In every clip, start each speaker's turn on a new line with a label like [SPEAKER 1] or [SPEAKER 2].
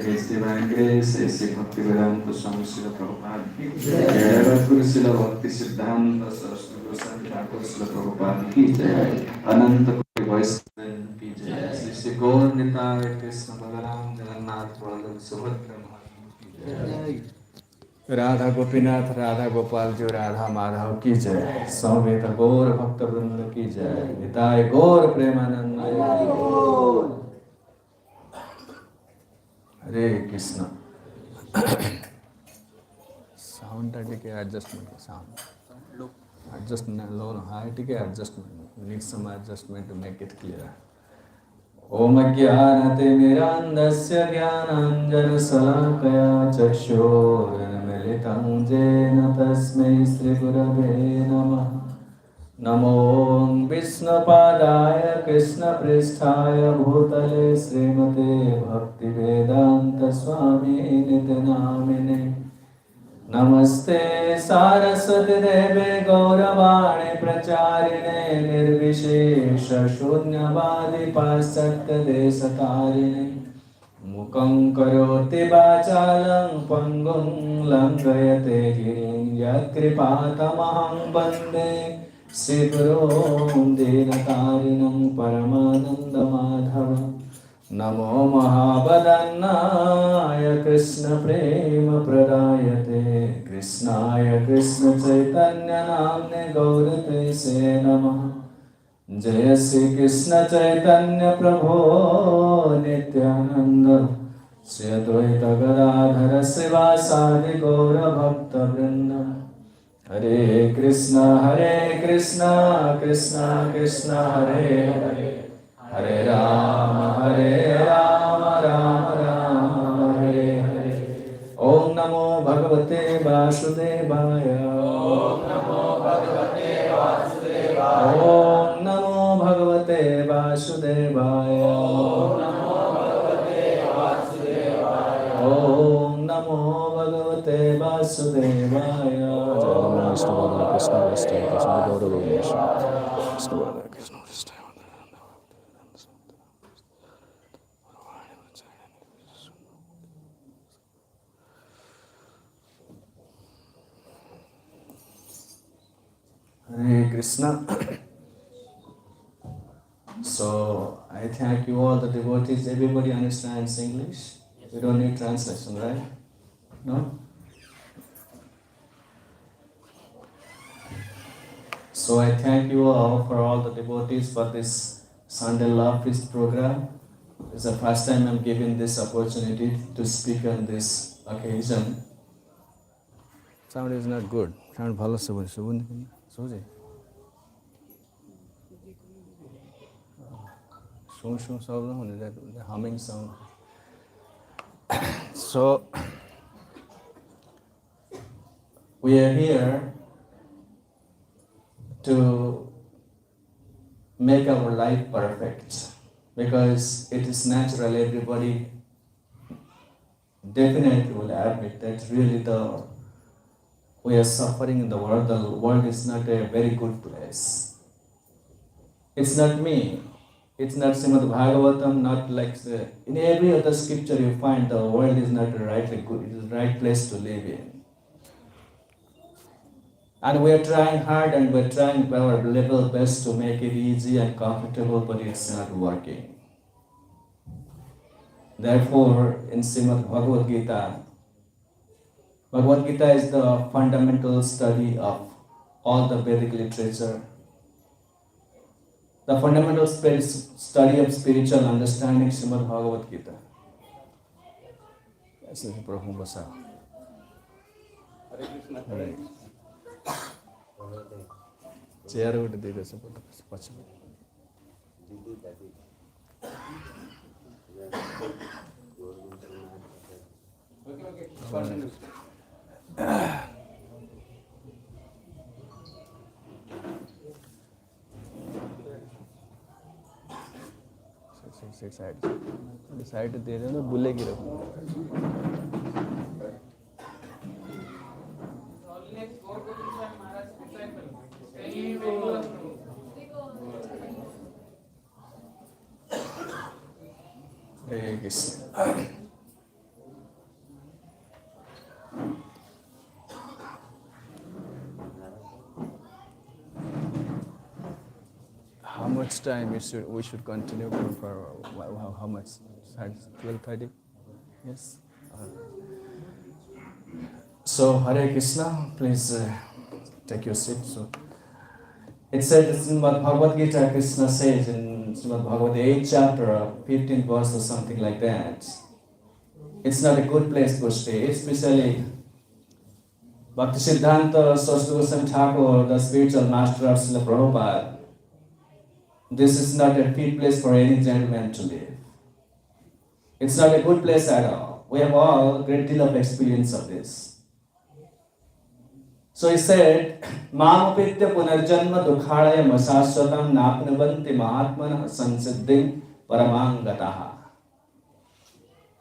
[SPEAKER 1] His Divine Grace, A.C. Bhaktivedanta Swami Srila Prabhupada ki jai, Guru Srila Bhakti Siddhanta Saraswati Goswami Thakur Srila Prabhupada ki jai, Ananta Koti Voice ki jai, Sri Gaur Nitai Krishna Balaram Jagannath Balaram Subhadra Maharani ki jai, Radha Gopinath Radha Gopal जो राधा माधव की जय, समेत गौर भक्त वृंद की जय, निताय गौर प्रेमानंद Hare Krishna. Sound टिके adjustment sound adjustment low high टिके adjustment need some adjustment to make it clear. ओम ज्ञानतिमिरान्धस्य ज्ञानाञ्जनशलाकया चक्षुरुन्मीलितं येन तस्मै श्रीगुरवे नमः। नमो विष्णुपादाय कृष्णपृष्ठाय भूतले श्रीमते भक्तिवेदान्तस्वामिनिति नामिने। नमस्ते सारस्वती देवे गौरवाणी प्रचारिणे निर्विशेष शून्यवादी पाश्चात्य देशतारिणे। मुखं करोति वाचालं पंगुं लंघयते गिरिं यत्कृपातमहं वन्दे श्रीगुरुं दीनतारिणं परमानन्दमाधवम्। नमो महावदन्नाय कृष्ण प्रेम प्रदायते कृष्णाय कृष्ण चैतन्य नाम्ने गौरतेसे नमः। जय श्री कृष्ण चैतन्य प्रभो नित्यानंद श्री अद्वैत गदाधर श्रीवासादि गौर भक्त वृंद। हरे कृष्ण कृष्ण कृष्ण हरे हरे, हरे राम राम राम हरे हरे। ओम नमो भगवते वासुदेवाय, ओम नमो भगवते वासुदेवाय, ओम नमो भगवते वासुदेवाय, ओम नमो भगवते वासुदेवाय, ओम नमो भगवते वासुदेवाय। Vishnu Krishna Krishna Gaur Vishnu Krishna Krishna. Hare Krishna. So I thank you all the devotees. Everybody understands English? We don't need translation, right? No? So I thank you all for all the devotees for this Sunday Love Feast program. It's the first time I'm given this opportunity to speak on this occasion. Sound is not good. Sound bhalo subun suje. Shung sound, the humming sound. So we are here to make our life perfect, because it is natural. Everybody definitely will admit that really we are suffering in the world. The world is not a very good place. It's not me. It's not Srimad Bhagavatam, not like in every other scripture you find the world is not rightly good. It is the right place to live in. And we are trying hard and we're trying our level best to make it easy and comfortable, but it's not working. Therefore, in Srimad Bhagavad Gita is the fundamental study of all the Vedic literature. The fundamental study of spiritual understanding, Srimad Bhagavad Gita. Yes, Prabhu Basa. Hare Krishna. Chair would do this. Okay. Side दे रहे ना बुले की रखो।
[SPEAKER 2] much time we should continue for how much? 12:30? Yes. So Hare Krishna, please take your seat. So it says in Bhagavad Gita, Krishna says in Srimad Bhagavad 8th chapter, 15th verse or something like that. It's not a good place to stay, especially Bhaktisiddhanta Saraswati Goswami Thakur, the spiritual master of Srila Prabhupada. This is not a fit place for any gentleman to live. It's not a good place at all. We have all a great deal of experience of this. So he said, Mamapitya punarjanma dukhalaya masaswatam napnavanti mahatmana sansiddhim paramangataha.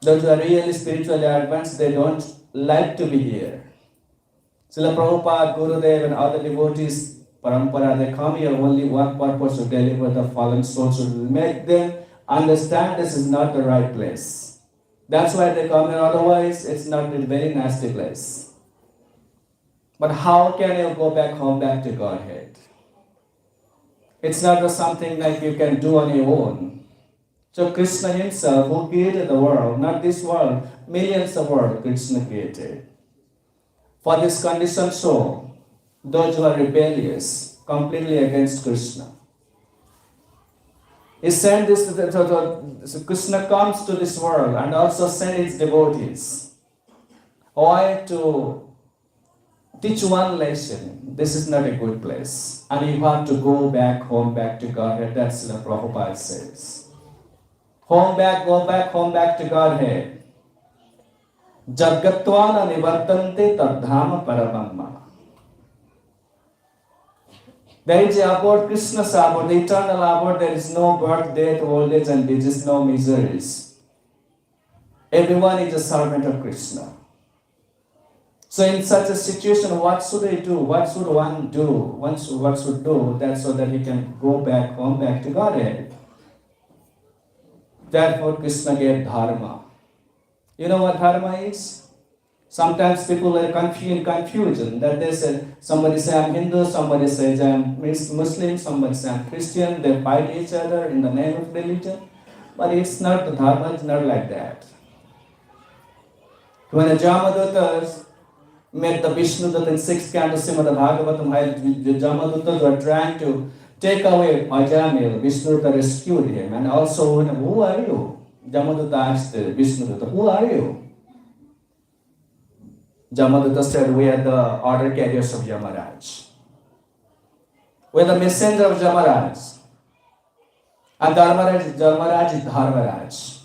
[SPEAKER 2] Those who are really spiritually advanced, they don't like to be here. Srila Prabhupada, Gurudev and other devotees, Parampara, they come here only one purpose, to deliver the fallen souls, to make them understand this is not the right place. That's why they come here, otherwise it's not a very nasty place. But how can you go back home, back to Godhead? It's not something like you can do on your own. So Krishna himself, who created the world, not this world, millions of worlds Krishna created. For this conditioned soul, those who are rebellious, completely against Krishna, he sent this, so Krishna comes to this world and also sent his devotees. Why? To teach one lesson. This is not a good place. And you have to go back home, back to Godhead. That's what Prabhupada says. Home back, go back, home back to Godhead. Jagatvana nivartante tadhama paramamma. There is about Krishna's abode, the eternal abode. There is no birth, death, old age, and disease, no miseries. Everyone is a servant of Krishna. So in such a situation, what should I do? What should one do? What should do that so that he can go back home, back to Godhead? Therefore, Krishna gave dharma. You know what dharma is? Sometimes people are in confusion that they say, somebody say I'm Hindu, somebody says I'm Muslim, somebody say I'm Christian. They fight each other in the name of religion. But it's not, the dharma is not like that. When the Jamadutas met the Vishnu in 6th canto Srimad Bhagavatam, the Jamadutas were trying to take away Ajamil. Vishnu rescued him. And also, who are you? Jamaduta asked Vishnu, who are you? Jamaduta said, we are the order carriers of Yamaraj. We are the messenger of Yamaraj. And Yamaraj is Dharmaraj,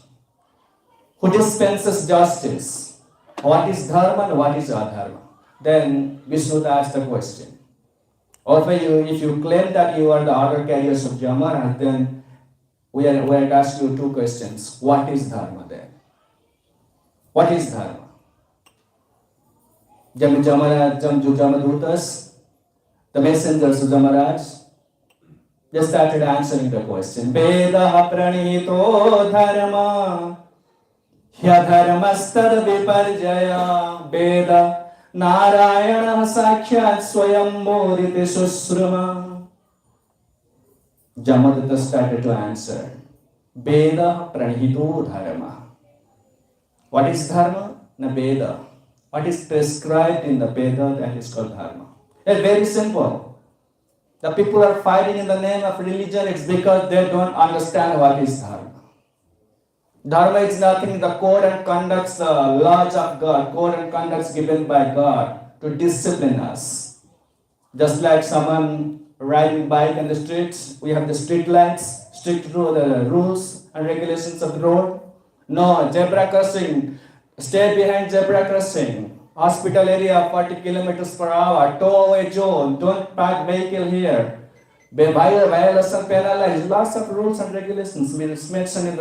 [SPEAKER 2] who dispenses justice. What is dharma and what is adharma? Then Vishnu asked the question. Or if you claim that you are the order carriers of Yamaraj, then we are asked you two questions. What is dharma then? What is dharma? Jamadutas, the messengers of Yamaraj, they started answering the question. Veda pranito dharma, hyadharmastad viparjaya, Veda narayana sakhyat swayam moriti susrama. Jamaduta started to answer. Veda pranito dharma. What is dharma? Na Veda. What is prescribed in the Veda, that is called dharma. It's very simple. The people are fighting in the name of religion, it's because they don't understand what is dharma. Dharma is nothing, the code and conducts, the laws of God, code and conducts given by God to discipline us. Just like someone riding bike in the streets, we have the street lights, strict rules and regulations of the road. No, zebra crossing, stay behind zebra crossing. Hospital area 40 kilometers per hour, tow away zone, don't park vehicle here. Violation penalized, lots of rules and regulations. It's mentioned in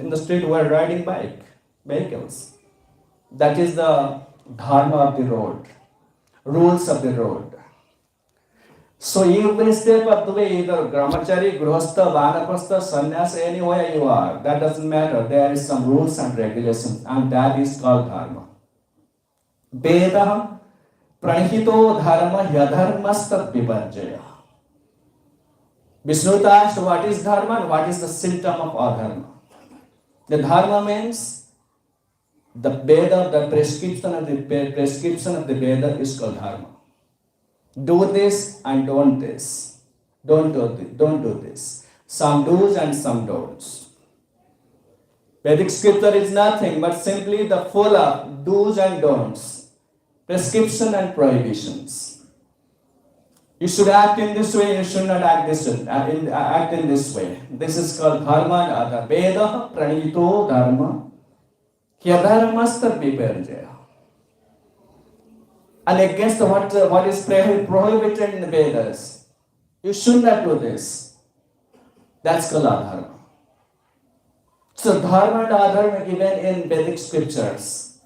[SPEAKER 2] the street where riding vehicles. That is the dharma of the road, rules of the road. So every step of the way, either Namacharya, Grihastha, Vanaprastha, Sannyasa, anywhere you are, that doesn't matter. There is some rules and regulations, and that is called dharma. Veda pranihito dharma yadharmastat viparjaya. Vishnu asked, what is dharma and what is the symptom of adharma? The dharma means the Veda, the prescription of the Veda is called dharma. Do this and don't this. Don't do this. Some do's and some don'ts. Vedic scripture is nothing but simply the full of do's and don'ts, prescription and prohibitions. You should act in this way, you should not act in this way. This is called dharma and adharma. Veda pranito dharma, hyadharmasta viparjaya. And against what is prohibited in the Vedas, you should not do this. That's called adharma. So dharma and adharma are given in Vedic scriptures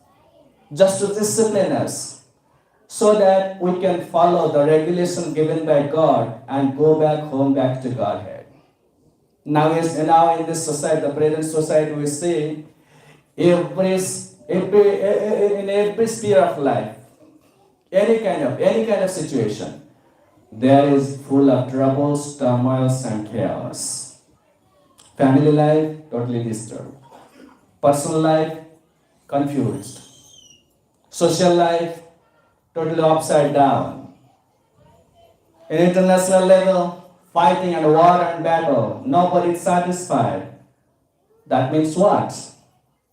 [SPEAKER 2] just to discipline us, so that we can follow the regulation given by God and go back home, back to Godhead. Now in this society, the present society, we see in every sphere of life, any kind of situation, there is full of troubles, turmoils, and chaos. Family life totally disturbed. Personal life confused. Social life totally upside down. In international level, fighting and war and battle, nobody is satisfied. That means what?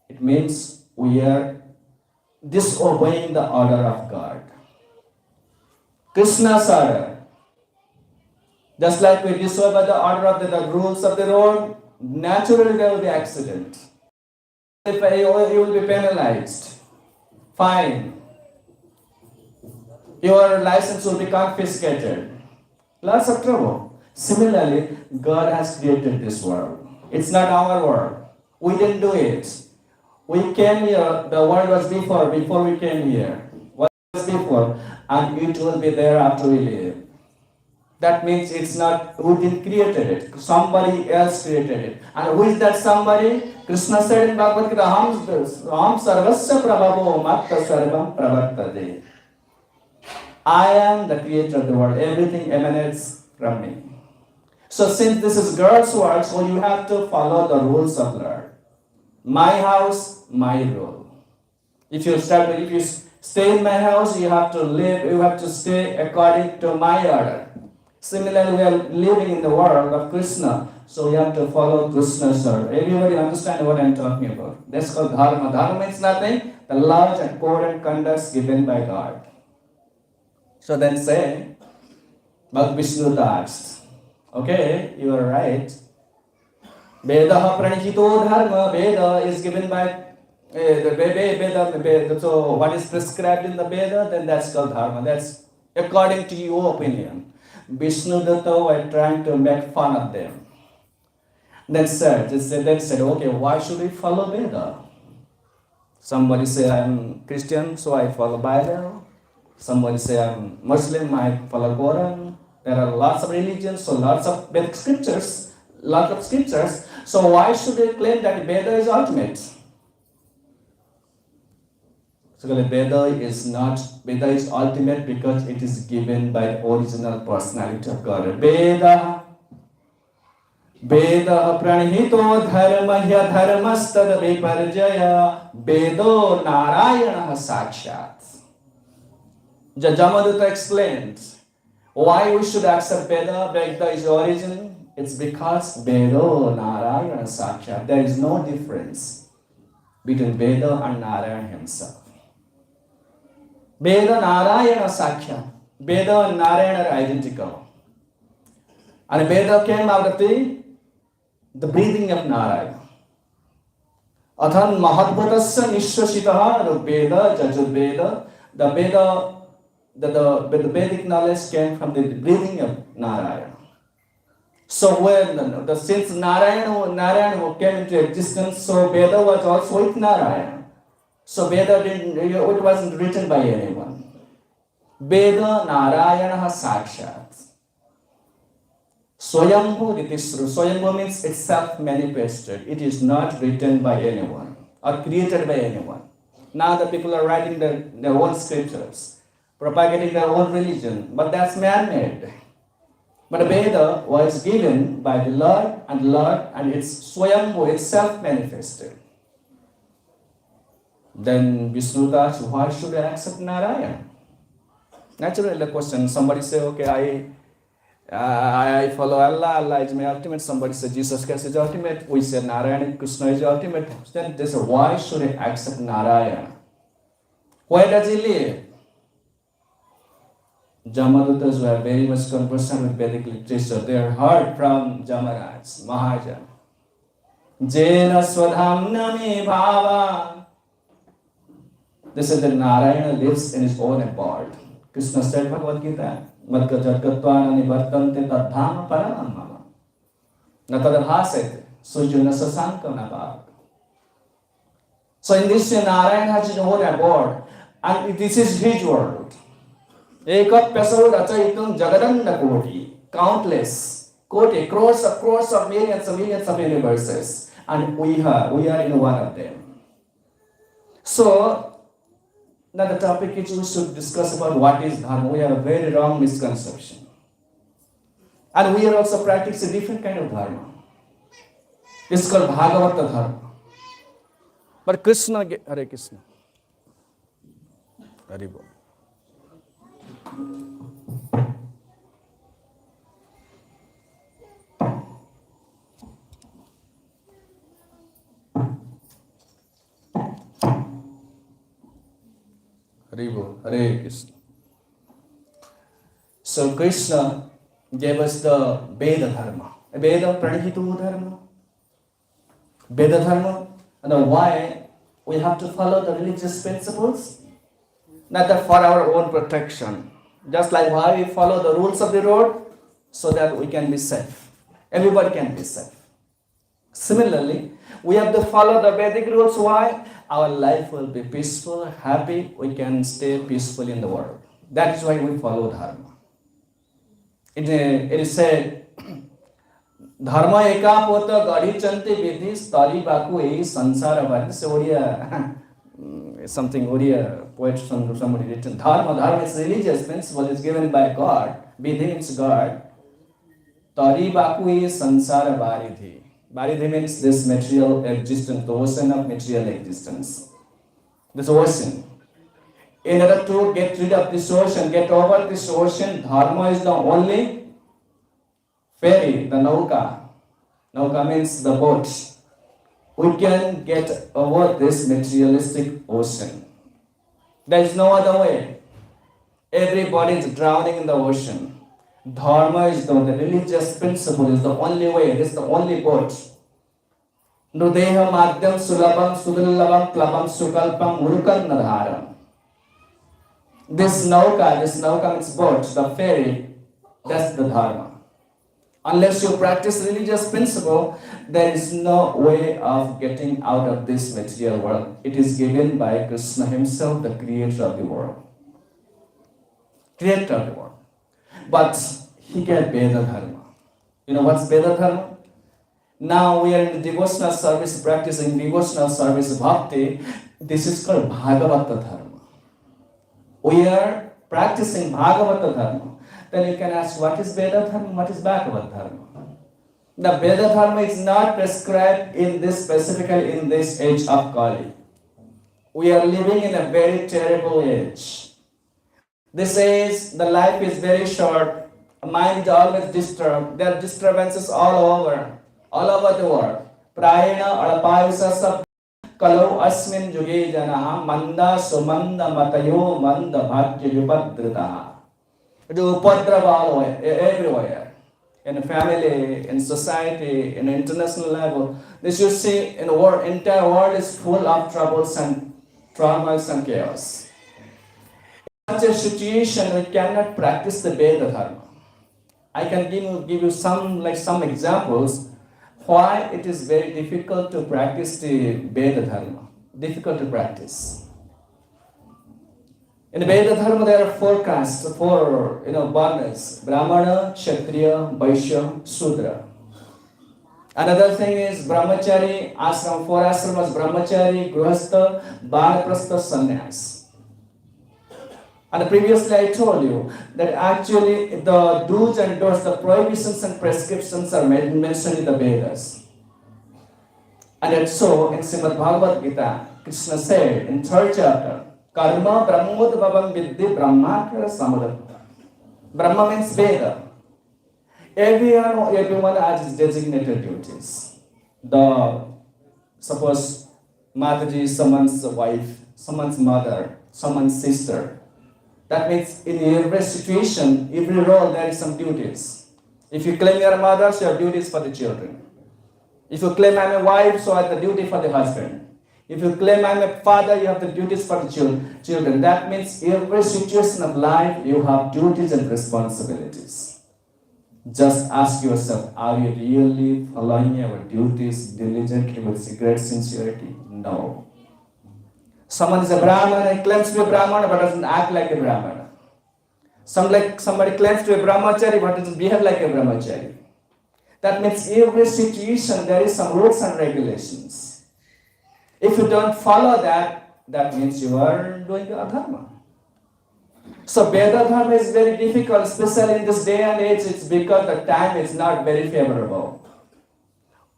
[SPEAKER 2] It means we are disobeying the order of God. Krishna's order. Just like we disobey the order of the rules of the road, naturally there will be accident. You will be penalized, fine. Your license will be confiscated. Lots of trouble. Similarly, God has created this world. It's not our world. We didn't do it. We came here, the world was before we came here. What was before, and it will be there after we leave. That means it's not, we didn't create it. Somebody else created it. And who is that somebody? Krishna said in Bhagavad Gita, Aham sarvasya prabhavo matta sarvam pravartate. I am the creator of the world. Everything emanates from me. So since this is God's work, so you have to follow the rules of Lord. My house, my rule. If you stay in my house, you have to stay according to my order. Similarly, we are living in the world of Krishna, so we have to follow Krishna's order. Everybody understand what I'm talking about. That's called dharma. Dharma means nothing, the laws and code and conducts given by God. So then say, but Vishnu asked, okay, you are right. Vedaha pranihito dharma, Veda is given by Veda. So what is prescribed in the Veda, then that's called dharma. That's according to your opinion. Vishnu Datta were trying to make fun of them. Then said, okay, why should we follow Veda? Somebody say, I'm Christian, so I follow Bible. Somebody say, I'm Muslim, I follow Quran. There are lots of religions, so lots of Vedic scriptures, lots of scriptures. So why should they claim that Veda is ultimate? So Veda is ultimate because it is given by the original personality of God. Veda pranihito dharma hya dharmastad viparjaya Vedo narayana sakshat. Jamadutta explained why we should accept Veda. Veda is origin. It's because Vedo narayana sakshat. There is no difference between Veda and Narayana himself. Veda Narayana Sakya. Veda and Narayana are identical. And Veda came out of the breathing of Narayana. Athan Mahatbhatasya Nishwashitaha Veda Jajurveda. The Veda, the Vedic knowledge came from the breathing of Narayana. So since Narayana came into existence, so Veda was also with Narayana. So Veda it wasn't written by anyone. Veda Narayana Sakshat. Swayambhu Ritisru. Swayambhu means it's self-manifested. It is not written by anyone or created by anyone. Now the people are writing their own scriptures, propagating their own religion, but that's man-made. But Veda was given by the Lord, and it's Swayambhu, it's self-manifested. Then Vishnu thought, why should I accept Narayana? Naturally, the question, somebody say, okay, I follow Allah, Allah is my ultimate. Somebody says Jesus Christ is ultimate. We say Narayana, Krishna is ultimate. Then they say, why should I accept Narayana? Where does he live? Jamadutas were very much conversant with Vedic literature. They are heard from Jamaraj, Mahajan. Jena Swadhamna me bhava. They said that Narayana lives in his own abode. Krishna said Bhagavad Gita, Madhya Jatkatvana Nivartante Tadhama Paramam Mama. Natadabhasete, Sujuna Sasanka Nabhag. So in this way, Narayana has his own abode, and this is his world. Ekat Pesau Rachayitum Jagadanda Koti, countless, Koti, crores of millions of universes, and we are in one of them. So, now the topic is we should discuss about what is Dharma. We have a very wrong misconception. And we are also practicing a different kind of Dharma. It's called BHAGAVATA DHARMA. But Krishna, Hare Krishna. Hare Bol. Hare Krishna. So Krishna gave us the Veda Dharma. Veda Pranihitu Dharma. Veda Dharma. And why we have to follow the religious principles? Not that for our own protection. Just like why we follow the rules of the road, so that we can be safe. Everybody can be safe. Similarly, we have to follow the Vedic rules. Why? Our life will be peaceful, happy, we can stay peaceful in the world. That is why we follow Dharma. It is said, Dharma eka pota gadi chante vidhi stari baku ei sansara bari. So something Oriya poet somebody written. Dharma is religious principle, is given by God. Vidhi means God. Tari baku ei sansara baridhi. Baridhi means this material existence, the ocean of material existence. This ocean. In order to get rid of this ocean, get over this ocean, Dharma is the only ferry, the nauka. Nauka means the boat. We can get over this materialistic ocean. There is no other way. Everybody is drowning in the ocean. Dharma is the religious principle, is the only way, it is the only boat. Nudeha madhyam sulabam sudallabam klabam sukalpam murukan nadharam. This nauka means boat, the ferry, that's the Dharma. Unless you practice religious principle, there is no way of getting out of this material world. It is given by Krishna himself, the creator of the world. Creator of the world. But he gave Veda Dharma. You know what's Veda Dharma? Now we are in the devotional service, practicing devotional service bhakti. This is called Bhagavata Dharma. We are practicing Bhagavata Dharma. Then you can ask, what is Veda Dharma? What is Bhagavata Dharma? The Veda Dharma is not prescribed in this, specifically in this age of Kali. We are living in a very terrible age. This age, the life is very short. Mind is always disturbed. There are disturbances all over the world. Prayena adapayusasab kalau asmin juge janaha manda sumanda matayo manda bhagya vipadritaha. Upadrava everywhere. In the family, in society, in international level. This you see in the world, entire world is full of troubles and traumas and chaos. In such a situation, we cannot practice the Veda Dharma. I can give you some examples why it is very difficult to practice the Veda Dharma. Difficult to practice. In the Veda Dharma, there are four castes, four varnas: Brahmana, Kshatriya, Vaishya, Sudra. Another thing is Brahmachari, ashram, four ashramas: Brahmachari, Grihastha, Banaprastha, Sannyas. And previously I told you that actually the do's and don'ts, the prohibitions and prescriptions are mentioned in the Vedas. And it's so in Srimad Bhagavad Gita, Krishna said in third chapter, Karma Brahmodvavam Vidhi Brahmakara Samudapta. Brahma means Veda. Everyone has his designated duties. Suppose Mataji is someone's wife, someone's mother, someone's sister. That means in every situation, every role, there is some duties. If you claim you're a mother, so you have duties for the children. If you claim I'm a wife, so I have the duty for the husband. If you claim I'm a father, you have the duties for the children. That means every situation of life, you have duties and responsibilities. Just ask yourself, are you really following your duties diligently with great sincerity? No. Someone is a Brahmana and claims to be a Brahmana but doesn't act like a Brahmana. Somebody claims to be a Brahmachari but doesn't behave like a Brahmachari. That means every situation there is some rules and regulations. If you don't follow that, that means you are doing adharma. So Veda Dharma is very difficult, especially in this day and age. It's because the time is not very favorable.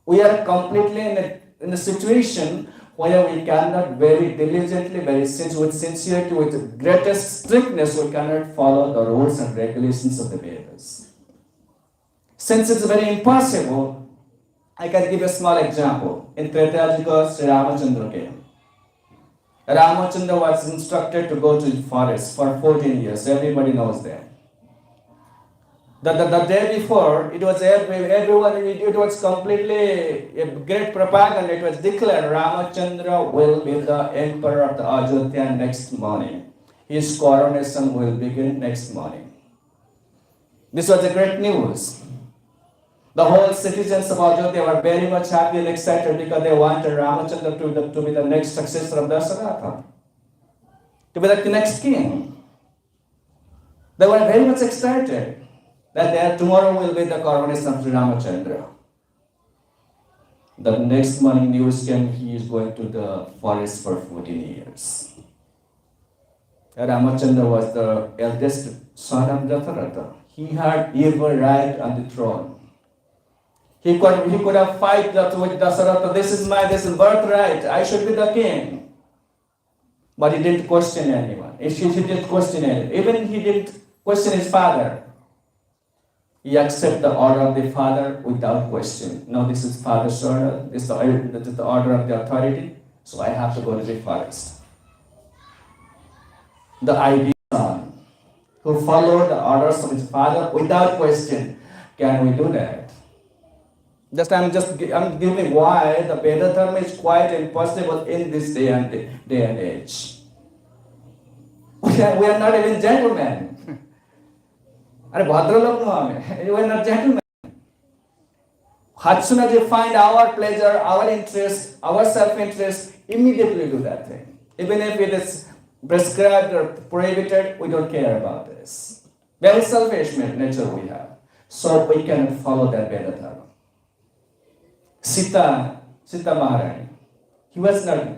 [SPEAKER 2] We are completely in a situation where we cannot very diligently, with sincerity, with greatest strictness, we cannot follow the rules and regulations of the Vedas. Since it's very impossible, I can give a small example. In Treta Yuga, Sri Ramachandra came. Ramachandra was instructed to go to the forest for 14 years. Everybody knows that. The day before, it was everyone, it was completely a great propaganda. It was declared Ramachandra will be the emperor of the Ajodhya next morning. His coronation will begin next morning. This was a great news. The whole citizens of Ajodhya were very much happy and excited because they wanted Ramachandra to be the next successor of Dasaratha, to be the next king. They were very much excited that tomorrow will be the coronation of Sri Ramachandra. The next morning news came, he is going to the forest for 14 years. Ramachandra was the eldest son of Dasaratha. He had equal right on the throne. He could have fight with Dasaratha. This is birthright. I should be the king. But he didn't question anyone. He didn't question anyone. Even he didn't question his father. He accepted the order of the father without question. No, this is father's order. This is the order of the authority. So I have to go to the forest. The ideal son who followed the orders of his father without question. Can we do that? I'm giving why the Veda Dharma is quite impossible in this day and age. We are not even gentlemen. We are not gentlemen. As soon as we find our pleasure, our interest, our self-interest, immediately do that thing. Even if it is prescribed or prohibited, we don't care about this. Very selfish nature we have. So we cannot follow that Veda Dharma. Sita Maharani, he was not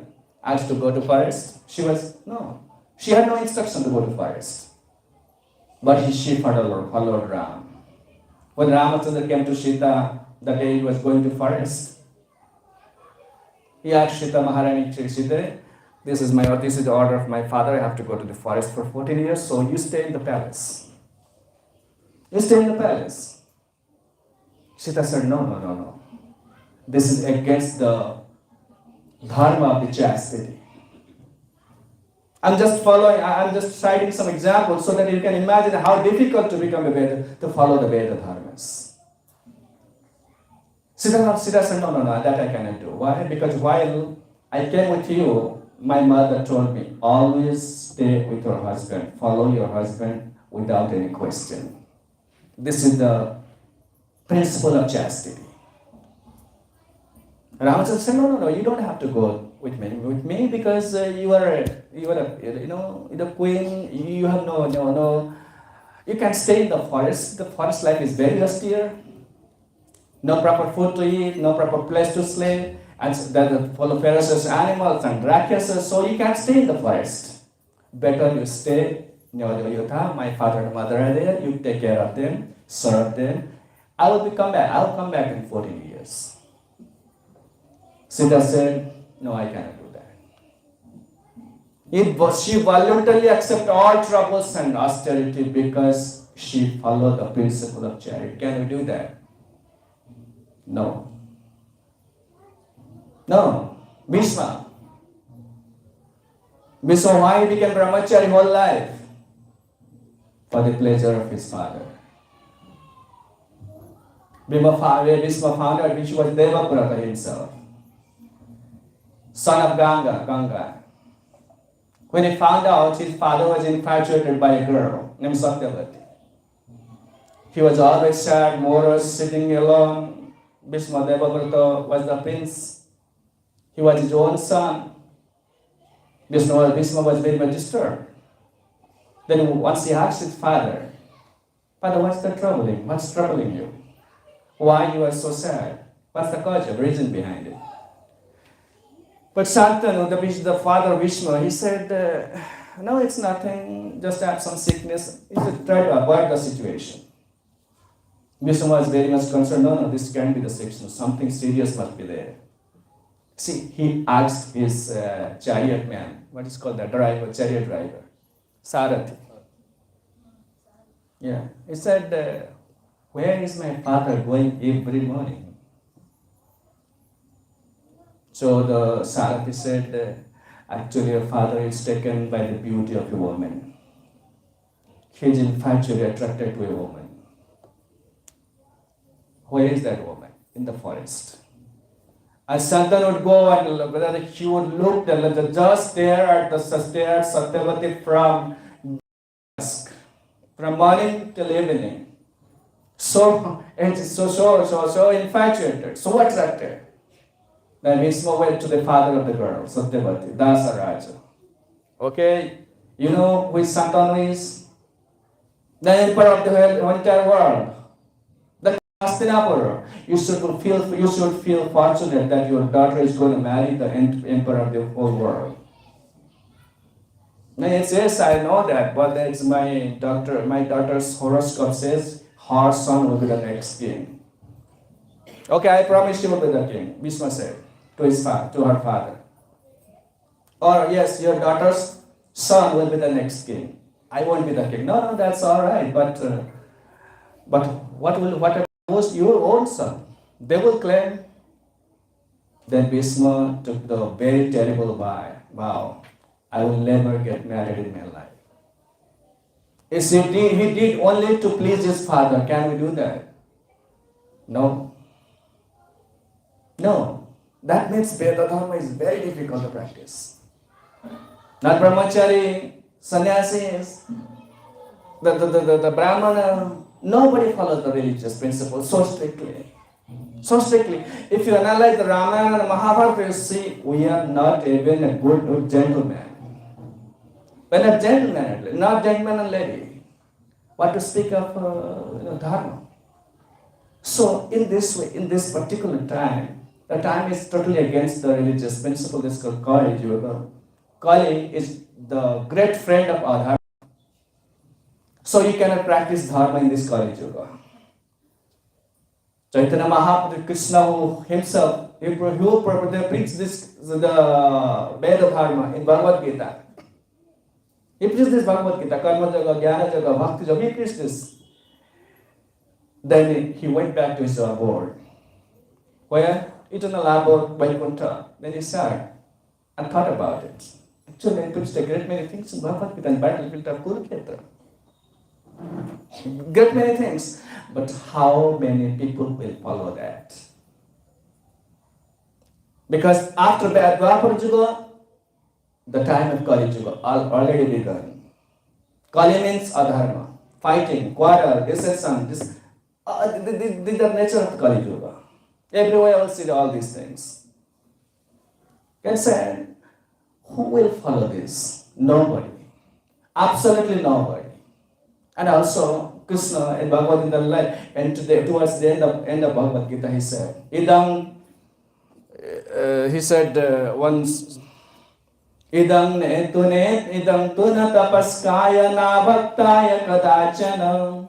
[SPEAKER 2] asked to go to forest. She had no instruction to go to forest. But she followed Ram. When Ramachandra came to Sita, the day he was going to forest, he asked Sita Maharani, Sita, this is the order of my father. I have to go to the forest for 14 years, so you stay in the palace. You stay in the palace. Sita said, no. This is against the dharma of the chastity. I'm just citing some examples so that you can imagine how difficult to follow the Veda dharmas. Sita said, no, that I cannot do. Why? Because while I came with you, my mother told me, always stay with your husband. Follow your husband without any question. This is the principle of chastity. Ramachandra said, no, you don't have to go with me because you are the queen. You have no. You can stay in the forest. The forest life is very austere. No proper food to eat, no proper place to sleep, and then full of ferocious animals and raksasas. So you can't stay in the forest. Better you stay Yodha, my father and mother are there, you take care of them, serve them. I'll come back in 14 years. Sita said, no, I cannot do that. She voluntarily accepted all troubles and austerity because she followed the principle of charity. Can we do that? No. No. Bhishma. Bhishma, why he became brahmachari whole life? For the pleasure of his father. Bhishma found out which was Devabrata himself, son of Ganga. When he found out his father was infatuated by a girl named Satyavati, he was always sad, morose, sitting alone. Bhishma Devabrata was the prince. He was his own son. Bhishma was very much disturbed. Then once he asked his father, Father, what's troubling you? Why you are so sad? What's the cause of reason behind it? But Shantanu, the father of Vishnu, he said, no, it's nothing, just have some sickness. He should try to avoid the situation. Vishnu was very much concerned, no, this can't be the situation, something serious must be there. See, he asked his chariot man, what is called the driver, chariot driver, Sarathi. Yeah, he said, where is my father going every morning? So the Sarathi said, actually your father is taken by the beauty of a woman. He is infatuated, attracted to a woman. Where is that woman? In the forest. And Shantanu would go and he would look just there at the Satyavati from dusk, from morning till evening. So infatuated, so attracted. Then Bhishma went to the father of the girl, Satyavati, Dasaraja. Okay, you know who Shantanu is? The emperor of the entire world. The Hastinapura. You should feel fortunate that your daughter is going to marry the emperor of the whole world. And it says, I know that, but that's my daughter's horoscope says her son will be the next king. Okay, I promise you will be the king, Bhishma said to her father. Or yes, your daughter's son will be the next king. I won't be the king. No, that's all right. But what about your own son? They will claim. Then Bhishma took the very terrible vow. I will never get married in my life. He did only to please his father. Can we do that? No. That means Veda Dharma is very difficult to practice. Not brahmachari, sannyasis, the brahmana, nobody follows the religious principles so strictly. If you analyze the Ramayana and Mahabharata, you see we are not even a good gentleman. We're not gentlemen, not gentleman and lady. What to speak of dharma? So in this way, in this particular time, the time is totally against the religious principle. This is called Kali Yuga. Kali is the great friend of our dharma. So you cannot practice dharma in this Kali Yuga. Chaitanya Mahaprabhu, Krishna himself, he preached the Veda Dharma in Bhagavad Gita. He preached this Bhagavad Gita, Karma Jaga, Jnana Jaga, Bhakti Jaga, he preached this. Then he went back to his abode. Where? Eternal abode, Vaikuntha. Then he sat and thought about it. Actually, I preached a great many things in Bhagavad Gita and battlefield of Kurukshetra. Great many things. But how many people will follow that? Because after the Dwapara Yuga, the time of Kali Yuga already begun. Kali means adharma, fighting, quarrel, dissension. These are the nature of Kali Yuga. Everywhere else see all these things. Can say, who will follow this? Nobody. Absolutely nobody. And also, Krishna in Bhagavad Gita, and towards the end of Bhagavad Gita, he said, Idam, once, Idang netunet, idang tunatapaskaya na bhaktaya kadachana.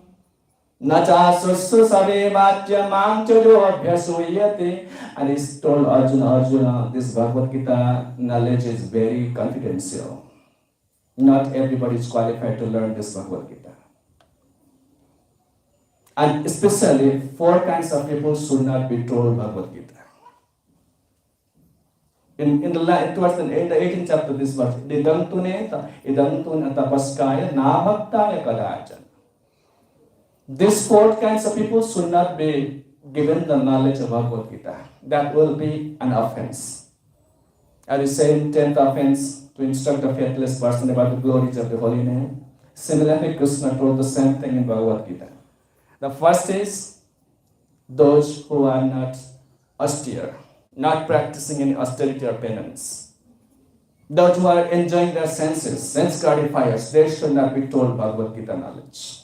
[SPEAKER 2] Nacha sussu sabe vatya mamchado abhyasuyate. And he told Arjuna, this Bhagavad Gita knowledge is very confidential. Not everybody is qualified to learn this Bhagavad Gita. And especially, 4 kinds of people should not be told Bhagavad Gita. In the 18th chapter, this verse, idam tuna tapaskaya na bhaktaya kadachana. These 4 kinds of people should not be given the knowledge of Bhagavad Gita. That will be an offense. As we say in 10th offense, to instruct a faithless person about the glories of the holy name. Similarly, Krishna told the same thing in Bhagavad Gita. The first is those who are not austere, not practicing any austerity or penance. Those who are enjoying their senses, sense gratifiers, they should not be told Bhagavad Gita knowledge.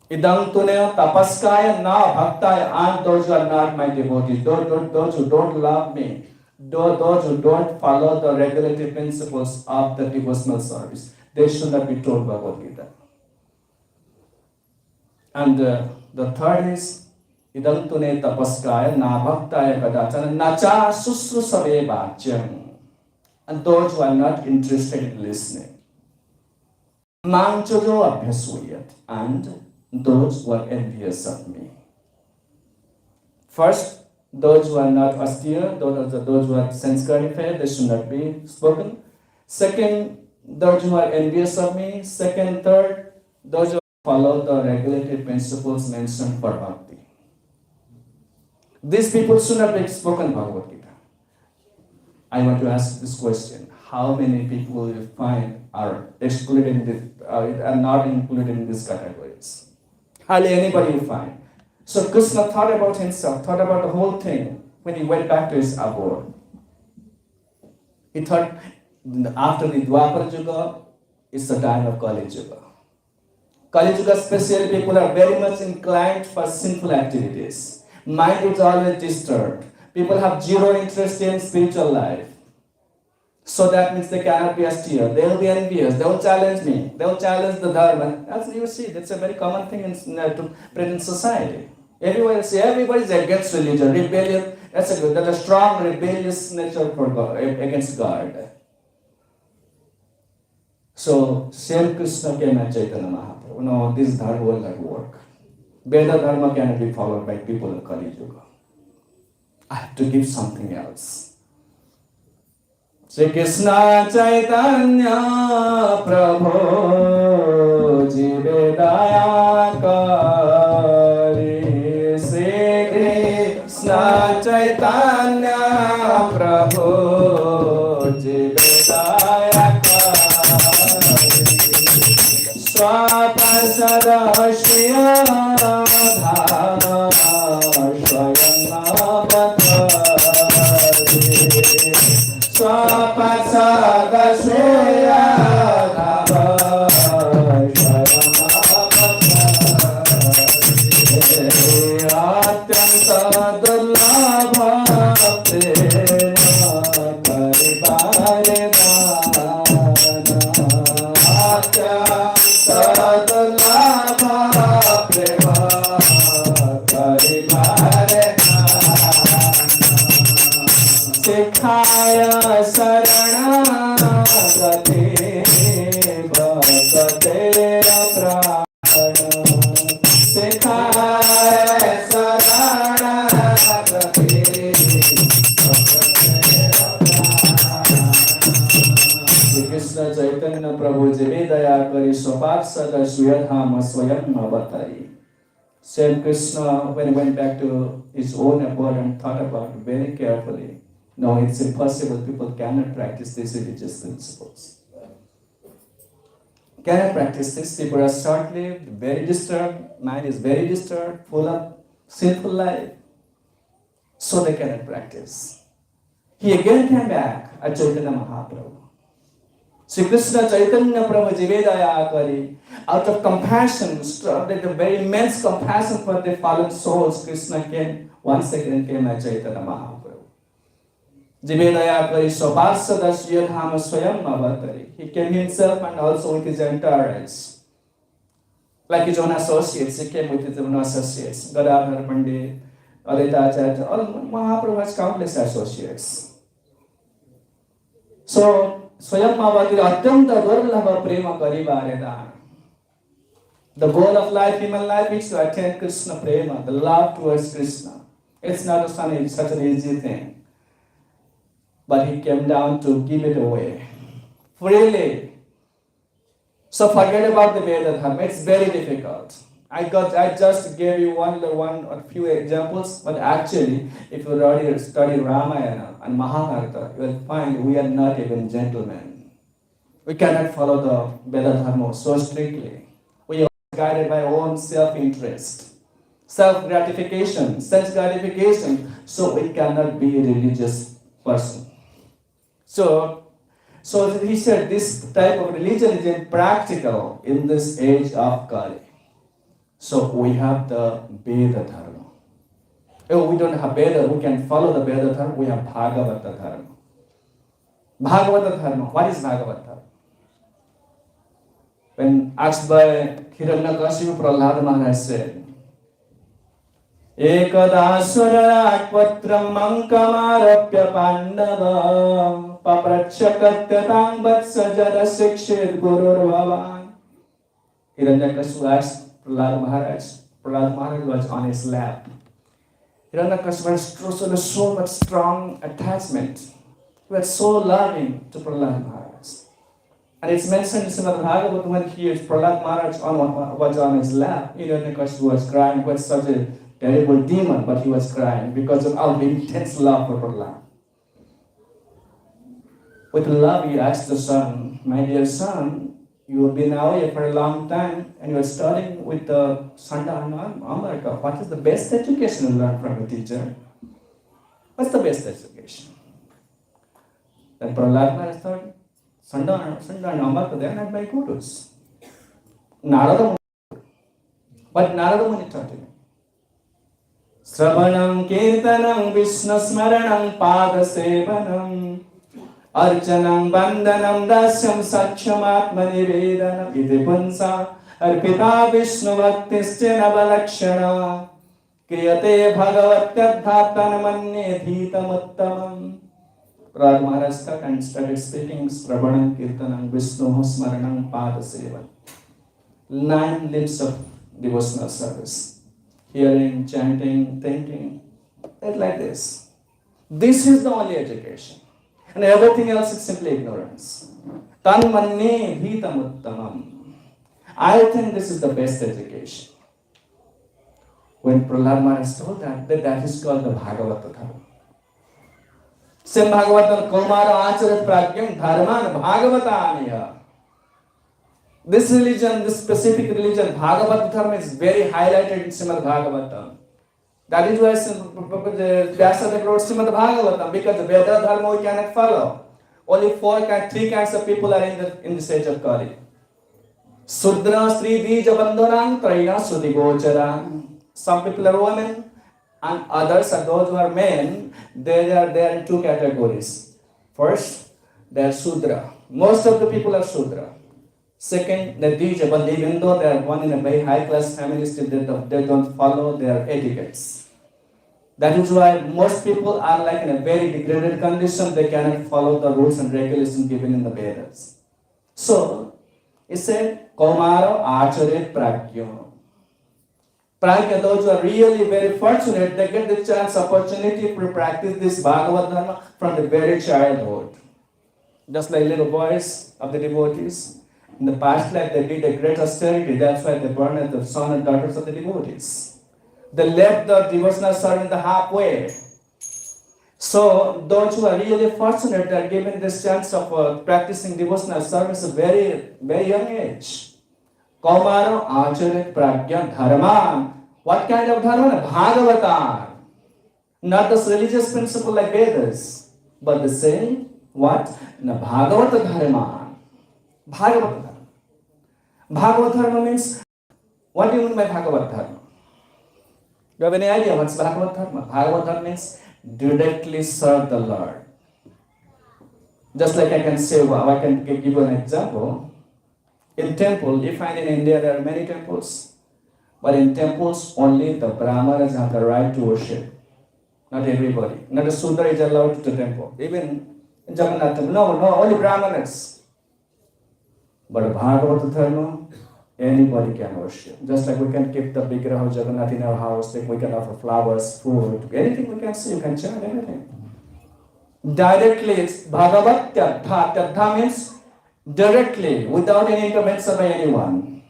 [SPEAKER 2] Idam tunaya tapaskaya na bhaktaya, and those who are not my devotees, those who don't love me, those who don't follow the regulatory principles of the devotional service, they should not be told Bhagavad Gita. And the third is idam tunaya tapaskaya na bhaktaya kadachana nacha susrusabe bhajyam, and those who are not interested in listening. Manchojo abhyasuyat, and those who are envious of me. First, those who are not austere, those who are sense gratified, they should not be spoken. Second, those who are envious of me. Second, third, those who follow the regulated principles mentioned for bhakti. These people should not be spoken Bhagavad Gita. I want to ask this question: how many people you find are excluded in this, are not included in these categories? Hardly anybody you find. So Krishna thought about himself, thought about the whole thing when he went back to his abode. He thought after the Dwapara Yuga, it's the time of Kali Yuga. Kali Yuga, especially, people are very much inclined for sinful activities. Mind is always disturbed. People have zero interest in spiritual life. So that means they cannot be austere. They will be envious. They will challenge me. They will challenge the dharma. As you see, that's a very common thing in present society. Everybody is against religion, rebellion. That's a strong rebellious nature for God, against God. So, same Krishna came at Chaitanya Mahaprabhu. No, this dharma will not work. Veda dharma cannot be followed by people in Kali Yuga. I have to give something else. Shri Krishna Chaitanya Prabhu Jive Daya Kari. Shri Krishna Chaitanya Prabhu Jive Daya Kari. Swapasada Shriya Dhama Swayam Swapasada Shreya Dhava Atyanta Dulabha Prema Karibare Dana Atyanta Dulabha Prema Karibare Sikhaya Saranagati Bhakatera Prana Sikhaya Saranagati Bhakatera Prana. Shri Krishna Chaitanya Prabhu Jive Daya Kari Swapaksada Suyadhama Swayam Avatari. Said Krishna, when he went back to his own abode and thought about it very carefully, no, it's impossible. People cannot practice these religious principles. Cannot practice this. People are short-lived, very disturbed. Mind is very disturbed, full of sinful life. So they cannot practice. He again came back at Chaitanya Mahaprabhu. Shri Krishna Chaitanya Prabhu Jive Daya Kari. Out of compassion, the very immense compassion for the fallen souls, Krishna came once again at Chaitanya Mahaprabhu. Jivedaya Kari Soparsadasya Dhama Swayam Avatari. He came himself and also with his entire race. Like his own associates, he came with his own associates. Gadadhar Pandit, Aditya Acharya, all Mahaprabhu has countless associates. So, Swayam Avatari Atyanta Durlabha Prema Karivaredana. The goal of life, human life, is to attain Krishna Prema, the love towards Krishna. It's not such an easy thing. But he came down to give it away freely. So forget about the Veda Dharma. It's very difficult. I just gave you one or few examples, but actually, if you already study Ramayana and Mahabharata, you will find we are not even gentlemen. We cannot follow the Veda Dharma so strictly. We are guided by our own self-interest, self-gratification, sense-gratification, so we cannot be a religious person. So he said this type of religion is impractical in this age of Kali. So we have the Veda Dharma. If we don't have Veda, we can follow the Veda Dharma, we have Bhagavata Dharma. Bhagavata Dharma, what is Bhagavata Dharma? When asked by Hiranyakashipu, Prahlada Maharaj said, Ekada Swarapatram Mankamarapya Pandava Paprachakatyatang Vatsajara Sikshit Gurur Bhavan. Hiranyakashipu asked Prahlada Maharaj. Prahlada Maharaj was on his lap. Hiranyakashipu was so much strong attachment. He was so loving to Prahlada Maharaj. And it's mentioned in Srimad Bhagavatam when Prahlada Maharaj was on his lap. Hiranyakashipu was crying. He was such a terrible demon, but he was crying because of our intense love for Prahlada. With love, he asked the son, my dear son, you have been away for a long time and you are studying with the Sandana America. What is the best education you learn from a teacher? What's the best education? Then Prahlada Maharaj thought, Sandana America, they are not my gurus. Narada Muni. But Narada Muni taught him. Sravanam Kirtanam Vishnu Smaranam Pada Sevanam Archanam Bandhanam Dasyam Saksham Atma Nivedanam Iti Punsa Arpita Vishnu Bhaktisya Navalakshana Kriyate Bhagavatadhatan Manye Dhitam Uttamam. Prahlada Maharaj sat and started speaking Sravanam Kirtanam Vishnu Smaranam Pada Sevanam. 9 limbs of devotional service. Hearing, chanting, thinking, it's like this. This is the only education. And everything else is simply ignorance. Tanmanne bhitam uttamam. I think this is the best education. When Prahlada Maharaj told that is called the Bhagavata Dharma. Same Bhagavata, Kaumara Acharat Pragyam Dharman Bhagavata Aniya. This religion, this specific religion, Bhagavata Dharma is very highlighted in Srimad Bhagavatam. That is why Vyasadeva wrote Srimad Bhagavatam, because the Veda Dharma we cannot follow. Only 3 kinds of people are in this age of Kali. Sudra, Sri, Dija, Bandhanam, Traina, Sudigocharam. Some people are women and others are those who are men. They are in 2 categories. First, they are Sudra. Most of the people are Sudra. Second, the Dija, but even though they are born in a very high class family, still they don't follow their etiquettes. That is why most people are like in a very degraded condition. They cannot follow the rules and regulations given in the Vedas. So, it said, Kaumaro Acharit Pragyo. Pragya, those who are really very fortunate, they get the chance, opportunity to practice this Bhagavad Dharma from the very childhood. Just like little boys of the devotees. In the past life, they did a great austerity. That's why they burned as the sons and daughters of the devotees. They left the devotional service in the halfway. So, those who are really fortunate are given this chance of practicing devotional service at a very, very young age. Kaumaro Acharit Pragya Dharma. What kind of Dharma? Bhagavata. Not this religious principle like Vedas, but the same, what? Bhagavata Dharma. Bhagavata Dharma. Bhagavata Dharma means, what do you mean by Bhagavata Dharma? You have any idea what's Bhagavata Dharma? Bhagavata Dharma means directly serve the Lord. Just like I can say, well, I can give you an example. In temple, you find in India there are many temples, but in temples only the Brahmanas have the right to worship. Not everybody. Not a Sudra is allowed to the temple. Even in Jagannath temple, no, only Brahmanas. But Bhagavata Dharma, anybody can worship. Just like we can keep the Vigraha of Jagannath in our house, like we can offer flowers, food, anything we can see, you can chant anything. Directly, it's Bhagavata Dharma means directly, without any intervention by anyone.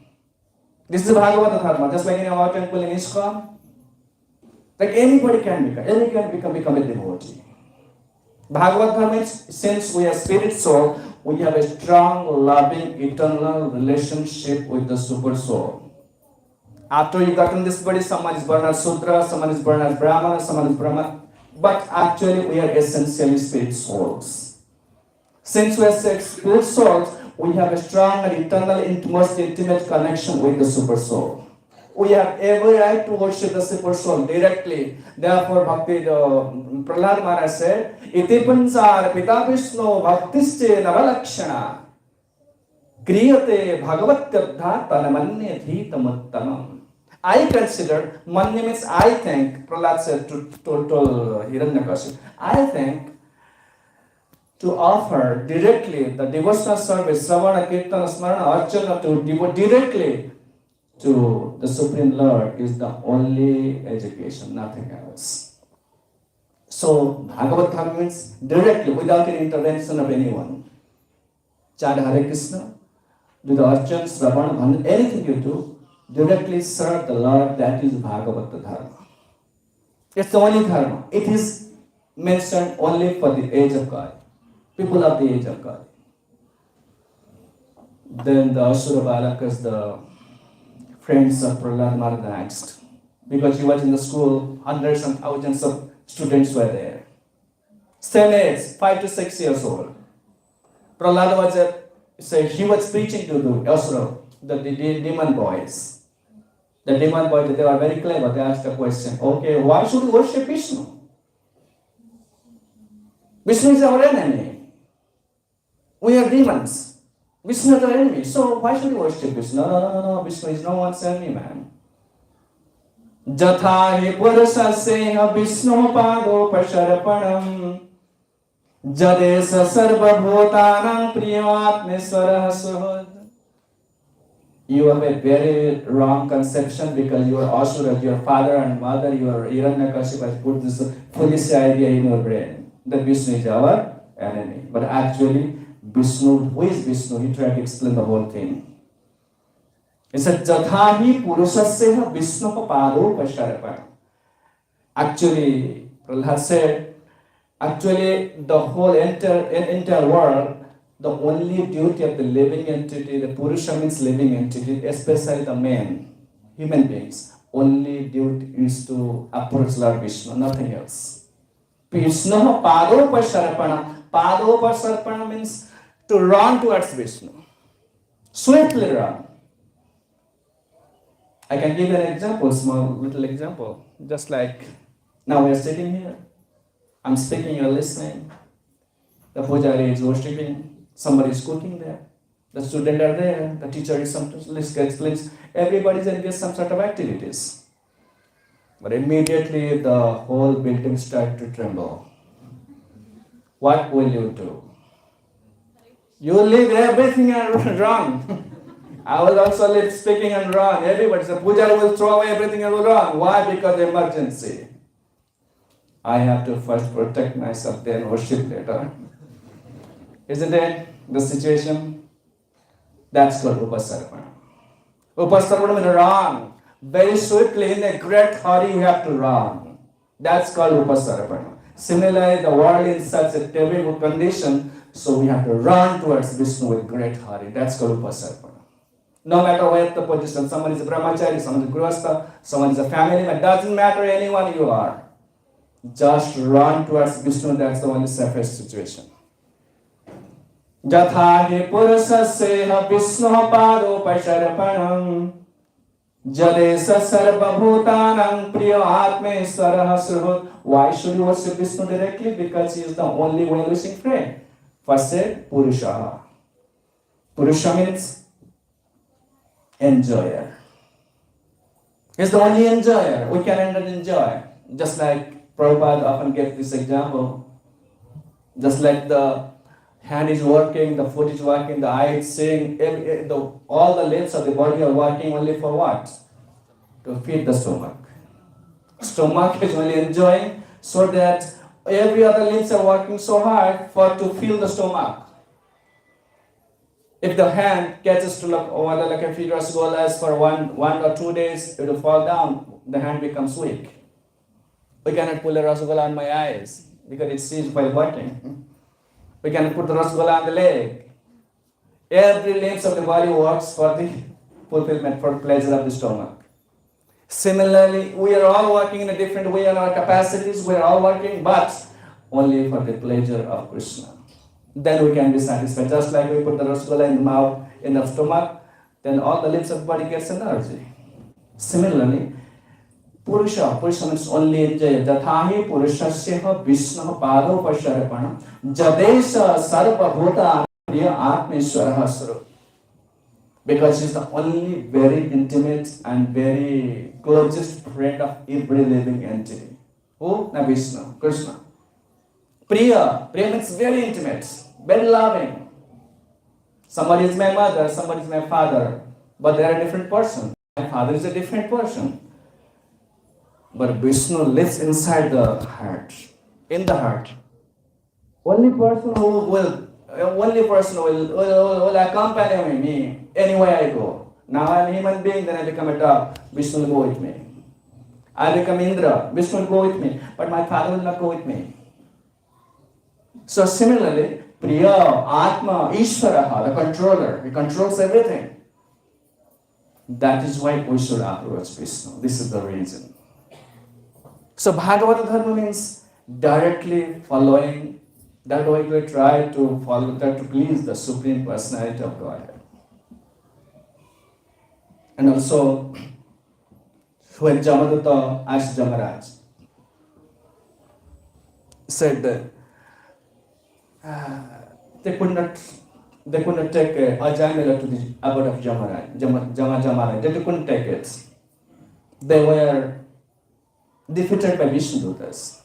[SPEAKER 2] This is Bhagavata Dharma, just like in our temple in ISKCON. Like anybody can become a devotee. Bhagavad Dharma means since we are spirit soul, we have a strong, loving, eternal relationship with the super soul. After you got in this body, someone is born as Sudra, someone is born as Brahmana, someone is Brahma. But actually, we are essentially spirit souls. Since we are spirit souls, we have a strong and eternal, intimate connection with the super soul. We have every right to worship the super soul directly. Therefore, Bhakti Prahlad Maharaj said, "Iti pansar pita Vishnu bhaktische navalakshana kriyate bhagavatyabdha tanamanye dhitamuttanam." I consider, manya means I think, Prahlad said to Hiranyakashipu, I think to offer directly the devotional service, Sravana, Kirtana, Smarana, Archana, to devote directly to the Supreme Lord is the only education, nothing else. So, Bhagavad Dharma means directly, without any intervention of anyone. Chant Hare Krishna, do the Archana, Sravana, Bhanda, anything you do, directly serve the Lord, that is Bhagavata Dharma. It's the only Dharma. It is mentioned only for the age of God, people of the age of God. Then the Asura Balakas, the friends of Prahlad Maharaj asked, because he was in the school, hundreds and thousands of students were there. Same age, 5 to 6 years old. Prahlad was he was preaching to the Asura, the demon boys. The demon boys, they were very clever. They asked a question, okay, why should we worship Vishnu? Vishnu is our enemy. We are demons. Vishnu is our enemy. So why should we worship Vishnu? No. Vishnu is no one's enemy, man. Jatha hi purusasya Vishnu pado pasharpanam jadesa sarva bhutanam priyamatmeswarah suhad. You have a very wrong conception because you are Asura, your father and mother, your Hiranyakashipu has put this foolish idea in your brain that Vishnu is our enemy. But actually, Vishnu, who is Vishnu? He tried to explain the whole thing. He said, Jathahi Purusasya Vishnu Pado Pasharapana. Actually, Prahlad said, actually, the whole entire world, the only duty of the living entity, the Purusha means living entity, especially the men, human beings, only duty is to approach Lord Vishnu, nothing else. Vishnu Pado Pasharapana. Pado Pasharapana means to run towards Vishnu. Swiftly run. I can give you an example, small little example. Just like now we are sitting here. I'm speaking, you're listening. The pujari is worshipping. Somebody is cooking there. The students are there. The teacher is sometimes explains. Everybody is engaged in some sort of activities. But immediately the whole building starts to tremble. What will you do? You will leave everything and run. I will also leave speaking and run. Everybody, the pujari will throw away everything and will run. Why? Because emergency. I have to first protect myself, then worship later. Isn't it the situation? That's called Upasarpana. Upasarpana means run. Very swiftly, in a great hurry, you have to run. That's called Upasarpana. Similarly, the world is in such a terrible condition, so we have to run towards Vishnu with great hurry. That's called Upasarpana. No matter what the position, someone is a brahmachari, someone is a grihastha, someone is a family man, doesn't matter anyone you are. Just run towards Vishnu, that's the only safest situation. Jatha hi purusasya Vishnu pado pasharpanam jadesa sarva bhutanam priya atmeswarah suhud. Why should you worship Vishnu directly? Because he is the only well-wishing friend. First said Purusha. Purusha means enjoyer. He's the only enjoyer. We cannot enjoy. Just like Prabhupada often gives this example. Just like the hand is working, the foot is working, the eye is seeing, all the limbs of the body are working only for what? To feed the stomach. Stomach is only enjoying so that every other limbs are working so hard to fill the stomach. If the hand catches to like a feed rasgullas for one or 2 days, it will fall down. The hand becomes weak. We cannot pull a rasgulla on my eyes because it sees while working. We cannot put the rasgulla on the leg. Every limbs of the body works for the fulfillment, for pleasure of the stomach. Similarly, we are all working in a different way in our capacities. We are all working, but only for the pleasure of Krishna. Then we can be satisfied. Just like we put the rasgulla in the mouth, in the stomach, then all the limbs of the body gets energy. Similarly, Purusha means only enjoy. Jathahi Purushasya Vishnu Pado Pasharapana Jadesha Sarva Bhuta Priya Atmeshwaraha Swarup. Because he is the only very intimate and very closest friend of every living entity. Who? Na Vishnu, Krishna. Priya means very intimate, very loving. Somebody is my mother, somebody is my father, but they are a different person. My father is a different person. But Vishnu lives inside the heart, in the heart. Only person who will accompany me anywhere I go. Now I am a human being, then I become a dog. Vishnu will go with me. I become Indra. Vishnu will go with me, but my father will not go with me. So similarly, Priya, Atma, Ishvaraha, the controller, he controls everything. That is why we should approach Vishnu. This is the reason. So Bhagavata Dharma means directly following, that way we try to follow, try to please the Supreme Personality of Godhead. And also, when Jamadutta asked Jamaraj, said that they could not take Ajamila to the abode of Jamaraj. They couldn't take it. They were defeated by Vishnudutas.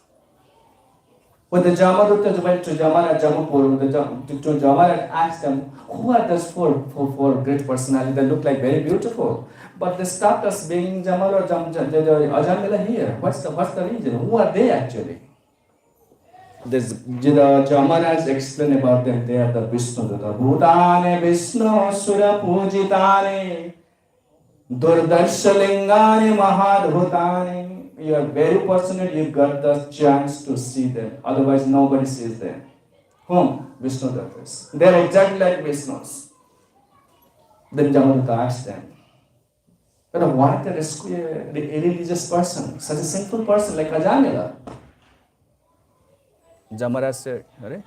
[SPEAKER 2] When the Jamaduttas went to Jamaraj, Jamaraj asked them, who are those four great personalities that look like very beautiful? But they stopped us being Jamaraj or Ajamila here. What's the reason? Who are they actually? Jamaraj explained about them. They are the Vishnudutas. Bhutane Vishnu Sura Pujitane Durdarshalingani Mahadbhutani. You are very fortunate you got the chance to see them. Otherwise, nobody sees them. Whom? Vishnudutas. They are exactly like Vishnus. Then Jamadutta asked them, but why to rescue a religious person, such a sinful person like Ajamila? Jamaraj said, Hare?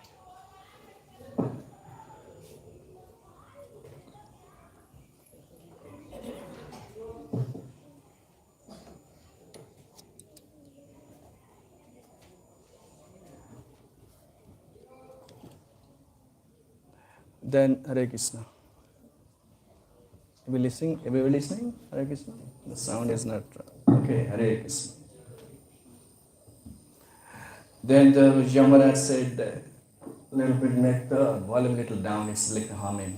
[SPEAKER 2] Then Hare Krishna. Are we listening? Hare Krishna? The sound is not okay. Hare Krishna. Then the Yamaraj said that little bit, make the volume little down. It's like humming,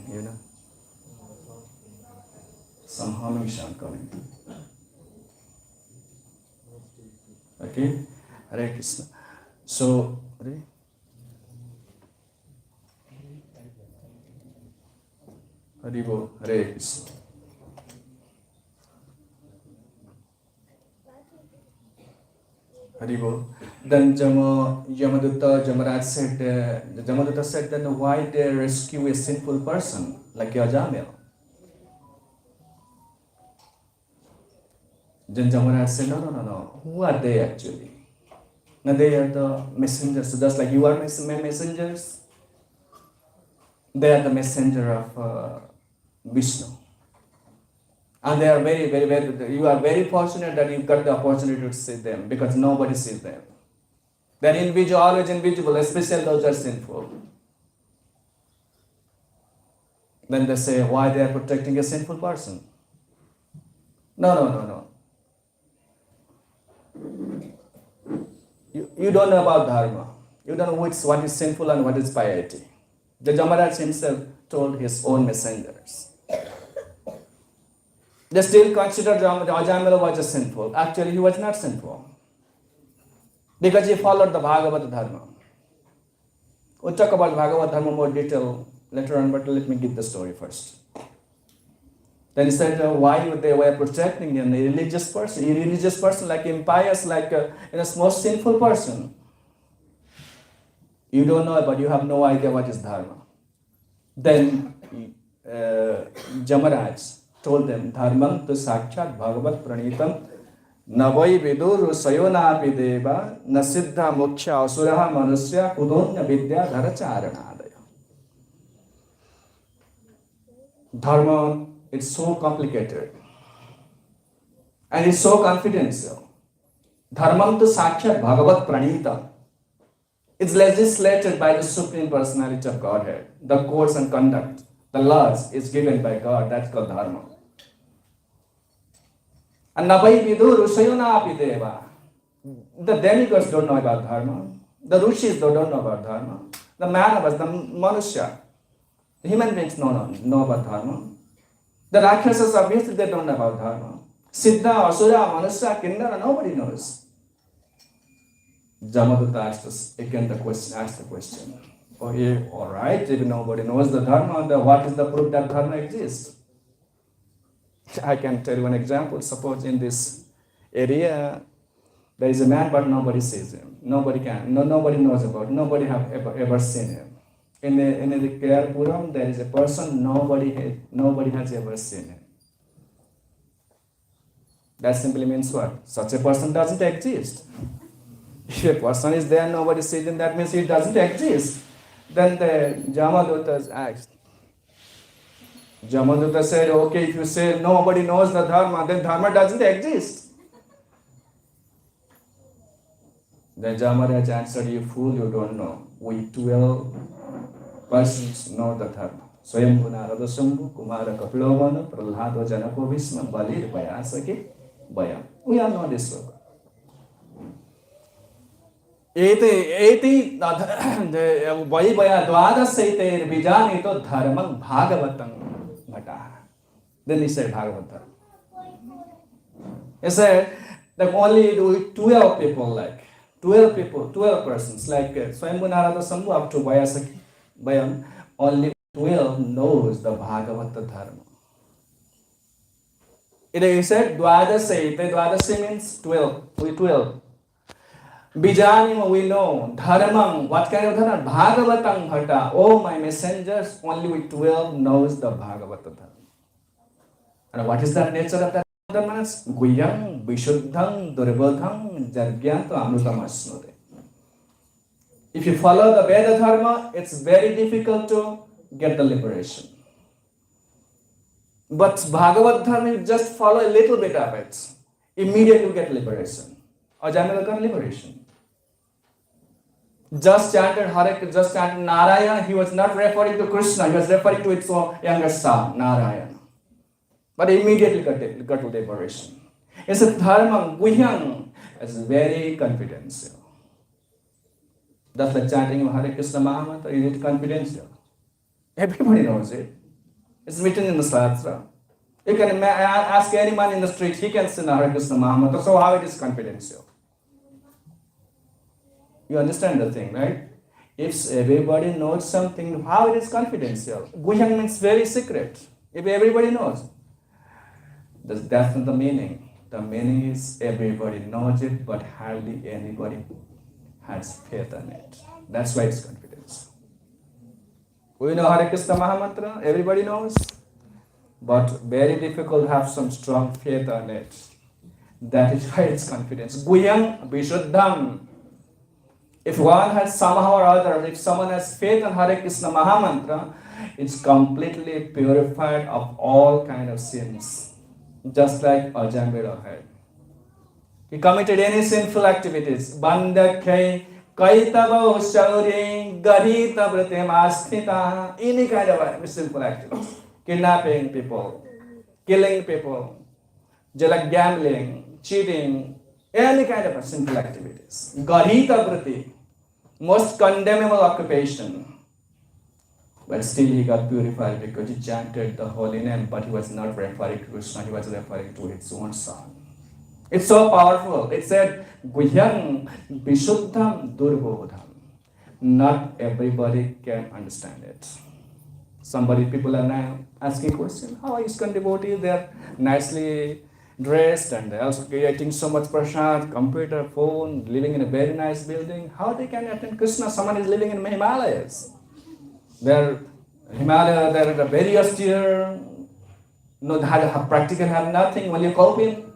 [SPEAKER 2] Some humming sound coming. Okay, Hare Krishna. So, Haribo, Hare Krishna. Haribo. Then Jamaraj said, Jamadutta said, then why they rescue a sinful person like Ajamil? Then Jamaraj said, no. Who are they actually? No, they are the messengers. Just like you are messengers, they are the messenger of Vishnu. And they are very, very, very, you are very fortunate that you got the opportunity to see them because nobody sees them. They are always invisible, especially those who are sinful. Then they say, why they are protecting a sinful person? No. You don't know about dharma. You don't know what is sinful and what is piety. The Jamaraj himself told his own messengers. They still consider Ajamila was a sinful. Actually, he was not sinful. Because he followed the Bhagavata Dharma. We'll talk about Bhagavata Dharma more detail later on, but let me give the story first. Then he said, why would they were protecting him? A religious person, like impious, like a most sinful person. You don't know, but you have no idea what is dharma. Then Jamaraj told them, Dharmam tu sakshat bhagavat pranitam navai vidur sayonapi deva nasiddha moksha asuraha manusya kudonya vidya dharacharanadaya. Dharma, it's so complicated and it's so confidential. Dharmam tu sakshat bhagavat pranitam. It's legislated by the Supreme Personality of Godhead. The course and conduct, the laws is given by God. That's called dharma. And Nabai Vidu Rushayuna Apideva. The demigods don't know about dharma. The Rushis don't know about dharma. The Manavas, the Manusya, the human beings know about dharma. The Rakshasas, obviously, they don't know about dharma. Siddha, Asura, Manusya, Kindara, nobody knows. Jamadutta asked the question. Okay, all right, if nobody knows the dharma, then what is the proof that dharma exists? I can tell you an example. Suppose in this area, there is a man, but nobody sees him. Nobody knows about him. Nobody have ever seen him. In the Puram, there is a person, nobody has ever seen him. That simply means what? Such a person doesn't exist. If a person is there, nobody sees him, that means he doesn't exist. Then the Jamadutta asked. Jamadutta said, okay, if you say nobody knows the dharma, then dharma doesn't exist. Then Jamaraj answered, you fool, you don't know. We 12 persons know the dharma. Swayambhu Narada Shambhu, Kumara Kapilovana, Prahlada Janako Visma, Balir Payasaki, Bayam. We all know this sloka. Eti Vayi Baya Dwada Saiter Vijanito Dharmam Bhagavatam Bhata. Then he said Bhagavata. He said that only 12 people, like 12 persons, like Swayambhu Narada Shambhu up to Vayasaki Bayam, only 12 knows the Bhagavata Dharma. He said Dwadasai. Dwadasai means 12. We 12. Bijanim we know. Dharmam. What kind of dharma? Bhagavatam bhata. Oh my messengers, only we 12 knows the Bhagavata Dharma. And what is the nature of that dharma? Guyam, Vishuddham, Durvadham, Jargyanta, Amrutamasnude. If you follow the Veda Dharma, it's very difficult to get the liberation. But Bhagavad Dharma, you just follow a little bit of it. Immediately you get liberation. Ajamila got liberation. Just chanted Narayana, he was not referring to Krishna, he was referring to its younger son, Narayana. But immediately got liberation. It's a dharma, guhyam, it's very confidential. That's like chanting Hare Krishna Mahamantra, is it confidential? Everybody knows it. It's written in the Shastra. You can ask anyone in the street, he can say Hare Krishna Mahamantra, so how it is confidential? You understand the thing, right? If everybody knows something, how it is confidential? Guhyam means very secret. If everybody knows. That's not the meaning. The meaning is everybody knows it, but hardly anybody has faith in it. That's why it's confidential. We know Hare Krishna Mahamantra, everybody knows. But very difficult to have some strong faith on it. That is why it's confidence. Guhyam Vishuddham. If one has somehow or other, if someone has faith in Hare Krishna Mahamantra, it's completely purified of all kind of sins. Just like Ajamila had. He committed any sinful activities. Bandakhe Kaitavo Shauri Garita Vratemastita, any kind of a simple activity. Kidnapping people, killing people, like gambling, cheating, any kind of a simple activities. Garita Vrati, most condemnable occupation. But still he got purified because he chanted the holy name, but he was not referring to Krishna, he was referring to his own son. It's so powerful. It said, Guhyam Vishuddham Durbodham. Not everybody can understand it. People are now asking questions, how are ISKCON devotees? They're nicely dressed and they're also eating so much prasad, computer, phone, living in a very nice building. How they can attend Krishna? Someone is living in Himalayas. They're very austere, no, they have practical, have nothing. When you call him,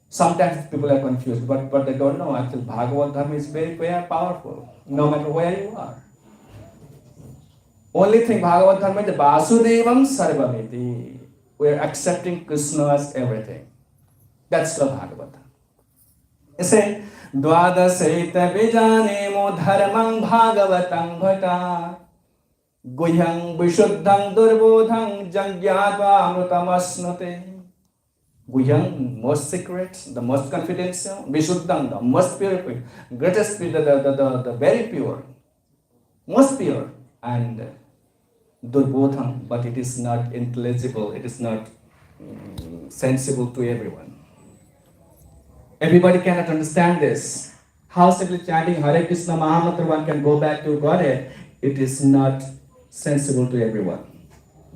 [SPEAKER 2] sometimes people are confused, but they don't know. Actually, Bhagavad Dharma is very, very powerful, no matter where you are. Only thing Bhagavad Dharma is Vasudevam Sarvamiti. We are accepting Krishna as everything. That's the Bhagavad Dharma. It says, Dvadasaita Vijanemo Dharmam Bhagavatam Bhata Guhyam Vishuddham Durbodham Jangyatva Amrutamasnute. Guhyam, most secret, the most confidential, Vishuddham, the most pure, greatest, the very pure, most pure, and Durbodham, but it is not intelligible, it is not sensible to everyone. Everybody cannot understand this. How simply chanting Hare Krishna Mahamantra one can go back to Godhead, it is not sensible to everyone.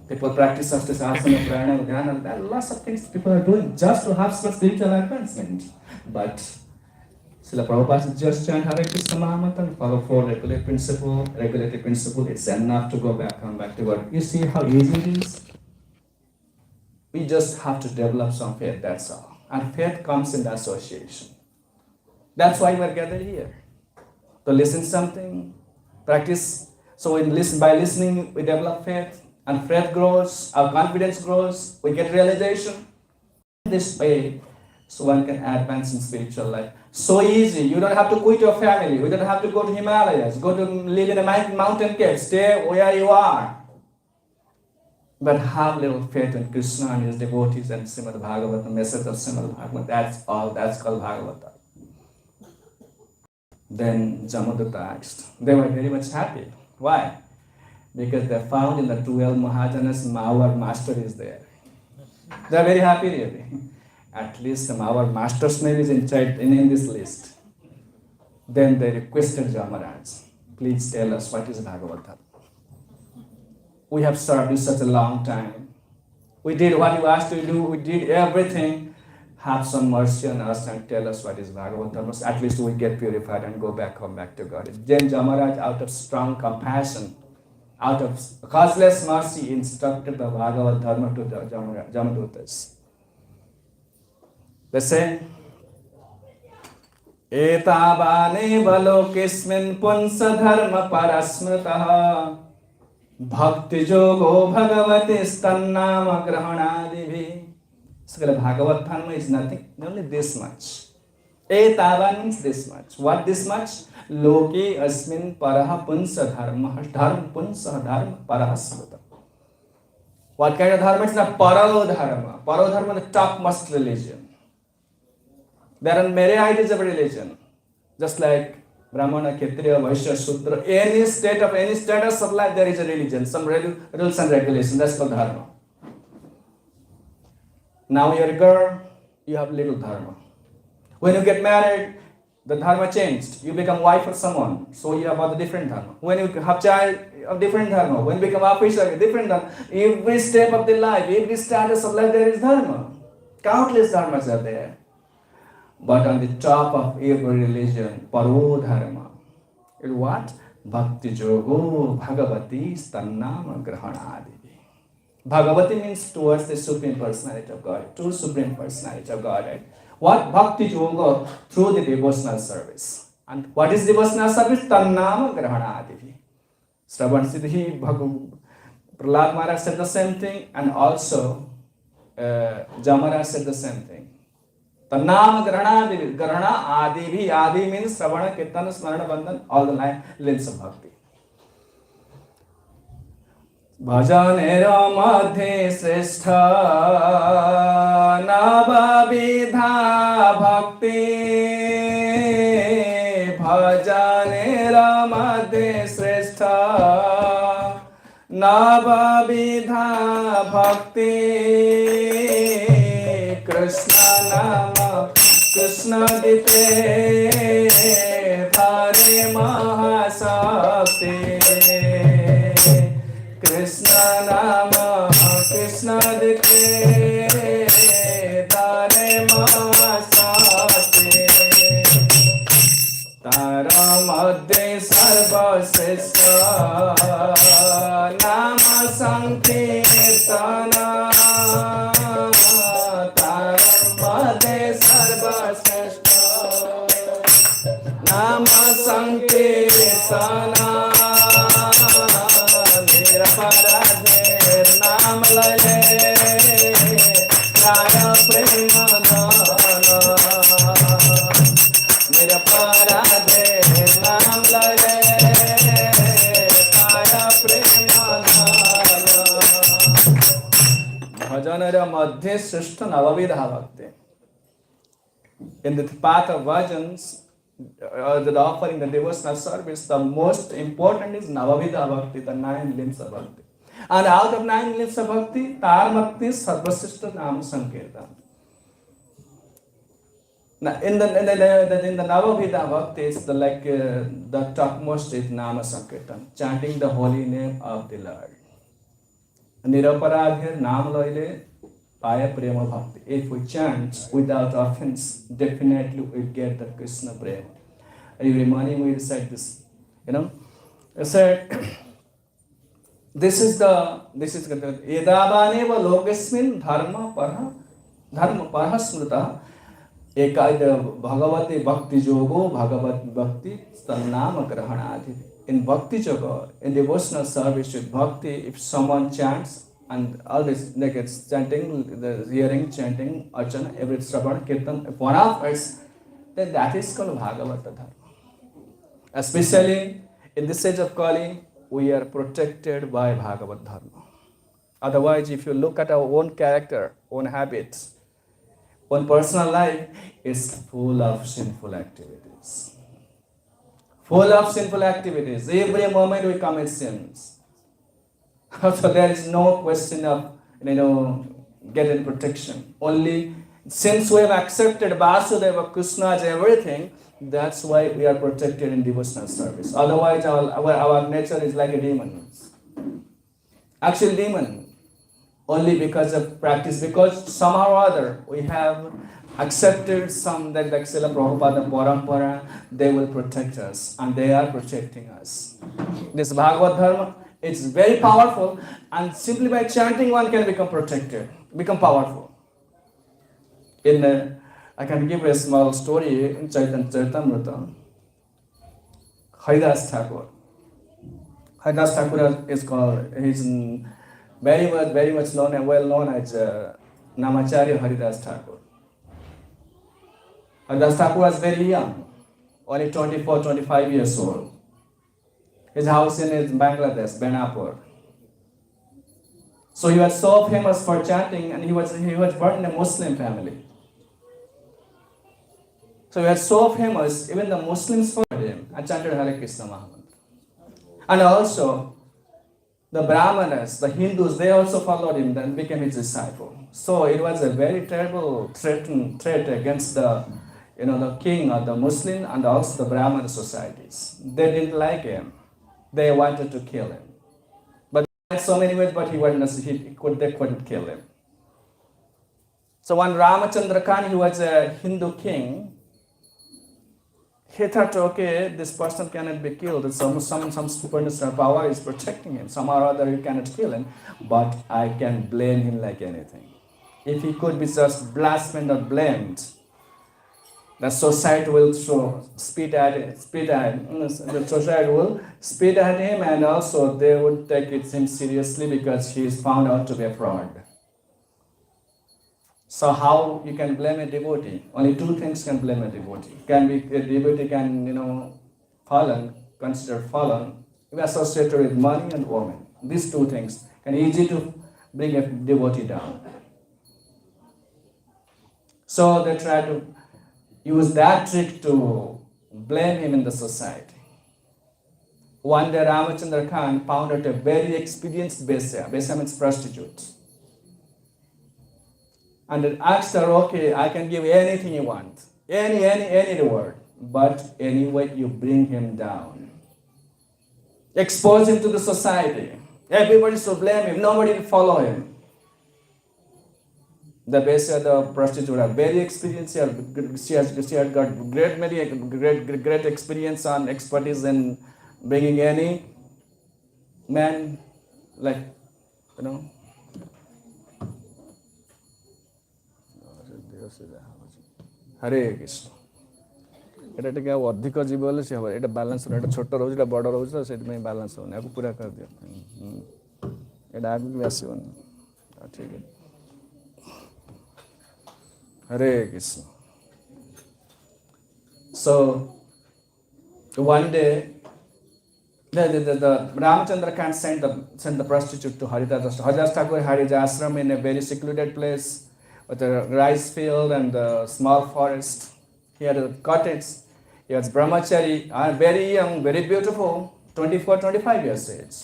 [SPEAKER 2] People practice after asana, pranayama, dhyana, there are lots of things people are doing just to have some spiritual advancement. But Srila Prabhupada just chant Hare Krishna Mahamantra, follow four regulatory principle, it's enough to come back to God. You see how easy it is? We just have to develop some faith, that's all. And faith comes in the association. That's why we're gathered here. To listen something, practice. So by listening, we develop faith. And faith grows, our confidence grows, we get realization. This way, so one can advance in spiritual life. So easy, you don't have to quit your family, you don't have to go to Himalayas, go to live in a mountain cave, stay where you are. But have little faith in Krishna and his devotees and Srimad Bhagavatam, the message of Srimad Bhagavatam, that's all, that's called Bhagavata. Then Jamadutta asked, they were very much happy. Why? Because they found in the 12 Mahajanas, our master is there. They are very happy really. At least our master's name is inside in this list. Then they requested Jamaraj, please tell us what is Bhagavata. We have served you such a long time. We did what you asked to do, we did everything. Have some mercy on us and tell us what is Bhagavata. At least we get purified and come back to God. Then Jamaraj, out of strong compassion, out of causeless mercy, instructed the Bhagavad Dharma to the Jamaduttas. They say, Etavane balokismin punsa dharma parasmritaha bhakti jogo bhagavati stannama grahanadivi. So the Bhagavad Dharma is nothing, only this much. Etava means this much. What this much? Loke asmin paraha punsa dharma dharma paraha smrita. What kind of dharma? It's not paro dharma. Paro dharma is the topmost religion. There are many ideas of religion, just like Brahmana, Kshatriya, Vaishya, Shudra. Any status of life, there is a religion, some rules and regulations. That's called dharma. Now you're a girl, you have little dharma. When you get married, the dharma changed. You become wife of someone, so you have a different dharma. When you have child, a different dharma. When you become officer, a different dharma. Every step of the life, every status of life, there is dharma. Countless dharmas are there. But on the top of every religion, paro dharma, is what? Bhakti jogo bhagavati stannama grahanadi. Bhagavati means towards the Supreme Personality of God, true Supreme Personality of God. What? Bhakti yoga, through the devotional service. And what is devotional service? Tannama grahanadivi. Shravan Siddhi, Prahlad Maharaj said the same thing, and also Jamaraj said the same thing. Tanam Grahana Adi bhi Adi means Sravana, Kirtana, Smarana, Bandhan, all the lines of bhakti. Bhajanera madhe srestha navavidha bhakti. Bhajanera madhe srestha navavidha bhakti. Krishna nama Krishna gite dhare mahasakti. Krishna nama Krishna dite dare mahasate. Tara madhye sarva srestha nama sankirtana. Tara madhye sarva srestha nama sankirtana. Naam lale Raya prema dana. Mera paradhe naam lale Raya prema dana. Bhajanara madhye srishta navavidha bhakti. In the path of bhajans, the offering the devotional service, the most important is Navavidha Bhakti, the 9 limbs of Bhakti. And out of 9 limbs of Bhakti, Tarmakti Sarvasishta Nam Sankirtan. Now, in the Navavidha Bhakti, it's the topmost is Nama Sankirtan, chanting the holy name of the Lord. Niraparadhir Nam Loile Paya Prema Bhakti. If we chant without offense, definitely we get the Krishna Prema. Every morning we recite this. I said, this is Edavaneva Logasmin Dharma Parha Smrita Ekaida Bhagavati Bhakti Jogo Bhagavati Bhakti Stanama Grahanadi. In Bhakti Yoga, in devotional service with Bhakti, if someone chants and all this, like it's chanting, the hearing, chanting, archana, every Sravan, Kirtan, if one of us, then that is called Bhagavata Dharma. Especially in this age of Kali, we are protected by Bhagavad Dharma. Otherwise, if you look at our own character, own habits, own personal life, is full of sinful activities. Full of sinful activities. Every moment we commit sins. So there is no question of, getting protection. Only since we have accepted Vasudeva, Krishna as everything, that's why we are protected in devotional service. Otherwise, our nature is like a demon. Actually, demon. Only because of practice. Because somehow or other, we have accepted some, like Srila Prabhupada, Parampara, they will protect us. And they are protecting us. This Bhagavad Dharma, it's very powerful. And simply by chanting, one can become protected, become powerful. I can give a small story in Chaitamrita. Haridas Thakur. Haridas Thakur is called, he's very much known and well known as Namacharya Haridas Thakur. Haridas Thakur was very young, only 24, 25 years old. His house is Bangladesh, Benapur. So he was so famous for chanting, and he was born in a Muslim family. So he was so famous, even the Muslims followed him and chanted Hare Krishna Mahamantra. And also, the Brahmanas, the Hindus, they also followed him and became his disciple. So it was a very terrible threat against the king of the Muslim and also the Brahman societies. They didn't like him. They wanted to kill him. But in so many ways, but they couldn't kill him. So when Ramachandra Khan, he was a Hindu king, he thought, okay, this person cannot be killed. Some supernatural power is protecting him. Somehow or other, you cannot kill him. But I can blame him like anything. If he could be just blasphemed or blamed, the society will spit at him. The society will spit at him, and also they would take him seriously because he is found out to be a fraud. So how you can blame a devotee? Only two things can blame a devotee. Can be a devotee can fallen, considered fallen, associated with money and woman. These two things can easy to bring a devotee down. So they try to use that trick to blame him in the society. One day Ramachandra Khan found out a very experienced Besya. Besya means prostitute. And then asked her, okay, I can give anything you want. Any reward. But anyway, you bring him down. Expose him to the society. Everybody should blame him. Nobody will follow him. The Besya, the prostitute, are very experienced. She had got great experience on expertise in bringing any man, like, Hare Krishna. এটা ଟିକେ ଆଉ ଅଧିକ ଯିବ ବୋଲେ ସେ ହେବ ଏଇଟା balance ଏଇଟା ଛୋଟ ରହୁଛି ଏଇଟା ବଡ଼ ରହୁଛି ତ ସେଥିପାଇଁ ବାଲାନ୍ସ ହେଉନି ଆକୁ ପୁରା କରିଦିଅ ଏଇଟା ଆଗକୁ ବି ଆସିବନି ଠିକ୍ ଅଛି Hare Krishna. So one day the Ramachandra Khan sent the prostitute to Haridas. Haridas Thakur had his ashram in a very secluded place with a rice field and a small forest. He had a cottage. He was brahmachari, very young, very beautiful, 24-25 years age.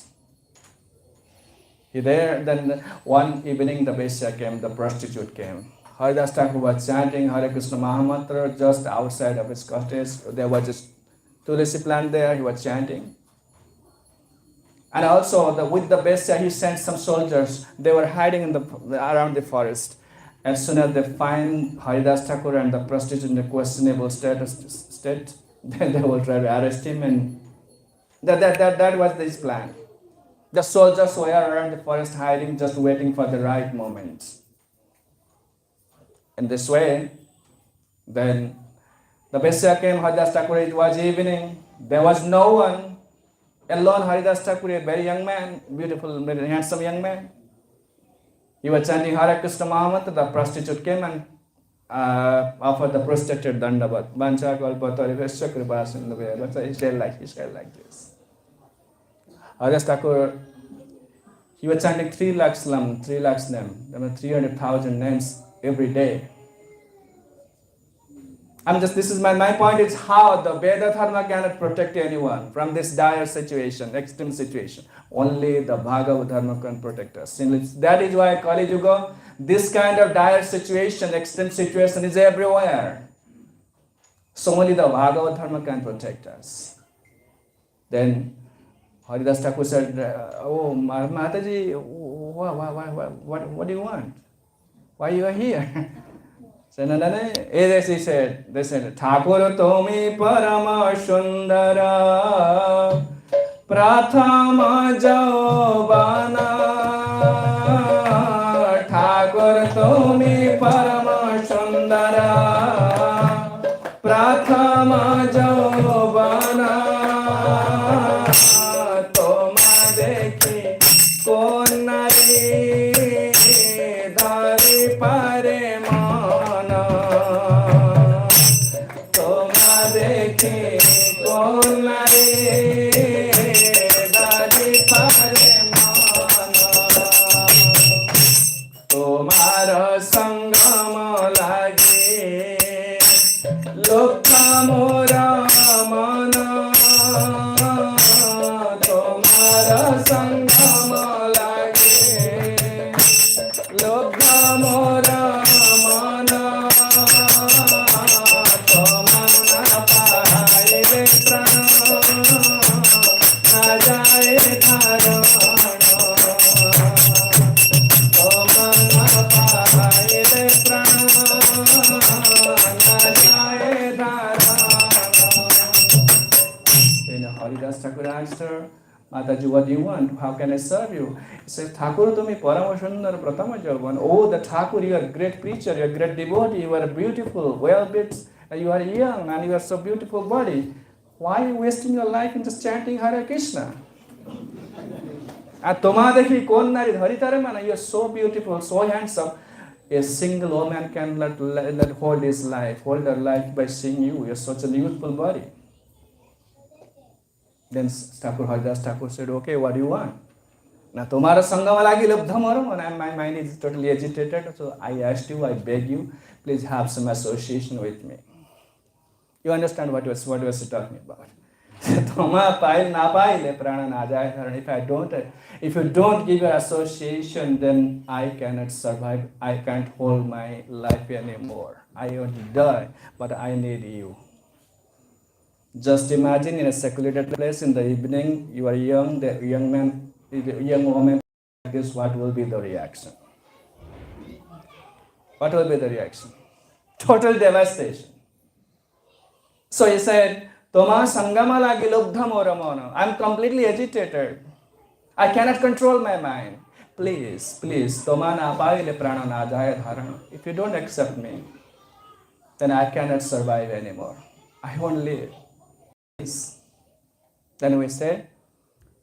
[SPEAKER 2] Then one evening the Vaishya came, the prostitute came. Haridas Thakur was chanting Hare Krishna Mahamantra just outside of his cottage. There was just tulsi plant there, he was chanting. And also with the Vaishya he sent some soldiers. They were hiding around the forest. As soon as they find Haridas Thakur and the prostitute in a questionable state, then they will try to arrest him, and that was his plan. The soldiers were around the forest hiding, just waiting for the right moment. In this way, then the Vaishya came, Haridas Thakur, it was evening, there was no one. Alone Haridas Thakur, a very young man, beautiful, very handsome young man. He was chanting Hare Krishna Mahamantra. The prostitute came and offered the prostitute dandavat. Vancha kalpatari vesya kripa sindhu. He said like this. Haridas Thakur, he was chanting 3 lakhs names, 300,000 names every day. This is my point is how the Veda Dharma cannot protect anyone from this dire situation, extreme situation. Only the Bhagavad Dharma can protect us. That is why Kali Yuga, this kind of dire situation, extreme situation is everywhere. So only the Bhagavad Dharma can protect us. Then Haridas Thakur said, oh Mataji, what do you want? Why you are here? They said, Thakur Tomi Parama Sundara Prathama Javana Thakur Tomi Parama Sundara Prathama Javana Toma Dekhi Konari Dari Pare Mataji, what do you want? How can I serve you? He says, Thakur Tumi Paramashundar Pratama Javan. Oh, the Thakur, you are a great preacher, you are a great devotee, you are beautiful, well built, you are young, and you are so beautiful body. Why are you wasting your life in just chanting Hare Krishna? And Toma Dekhi Kon Nari Haritaremana, you are so beautiful, so handsome. A single woman can let hold her life by seeing you. You're such a youthful body. Then Thakur Haridas Thakur said, okay, what do you want? Now, tomorrow sangama lagi labdhamaram, and my mind is totally agitated. So I asked you, I beg you, please have some association with me. You understand what was talking about? If you don't give your association, then I cannot survive. I can't hold my life anymore. I want to die, but I need you. Just imagine in a secluded place in the evening, you are young, the young man, the young woman, guess what will be the reaction? What will be the reaction? Total devastation. So he said, Toma sangama lagi lubdham oramono. I'm completely agitated. I cannot control my mind. Please, Toma na paile prana na jaya dharana. If you don't accept me, then I cannot survive anymore. I won't live. Please. Then we said,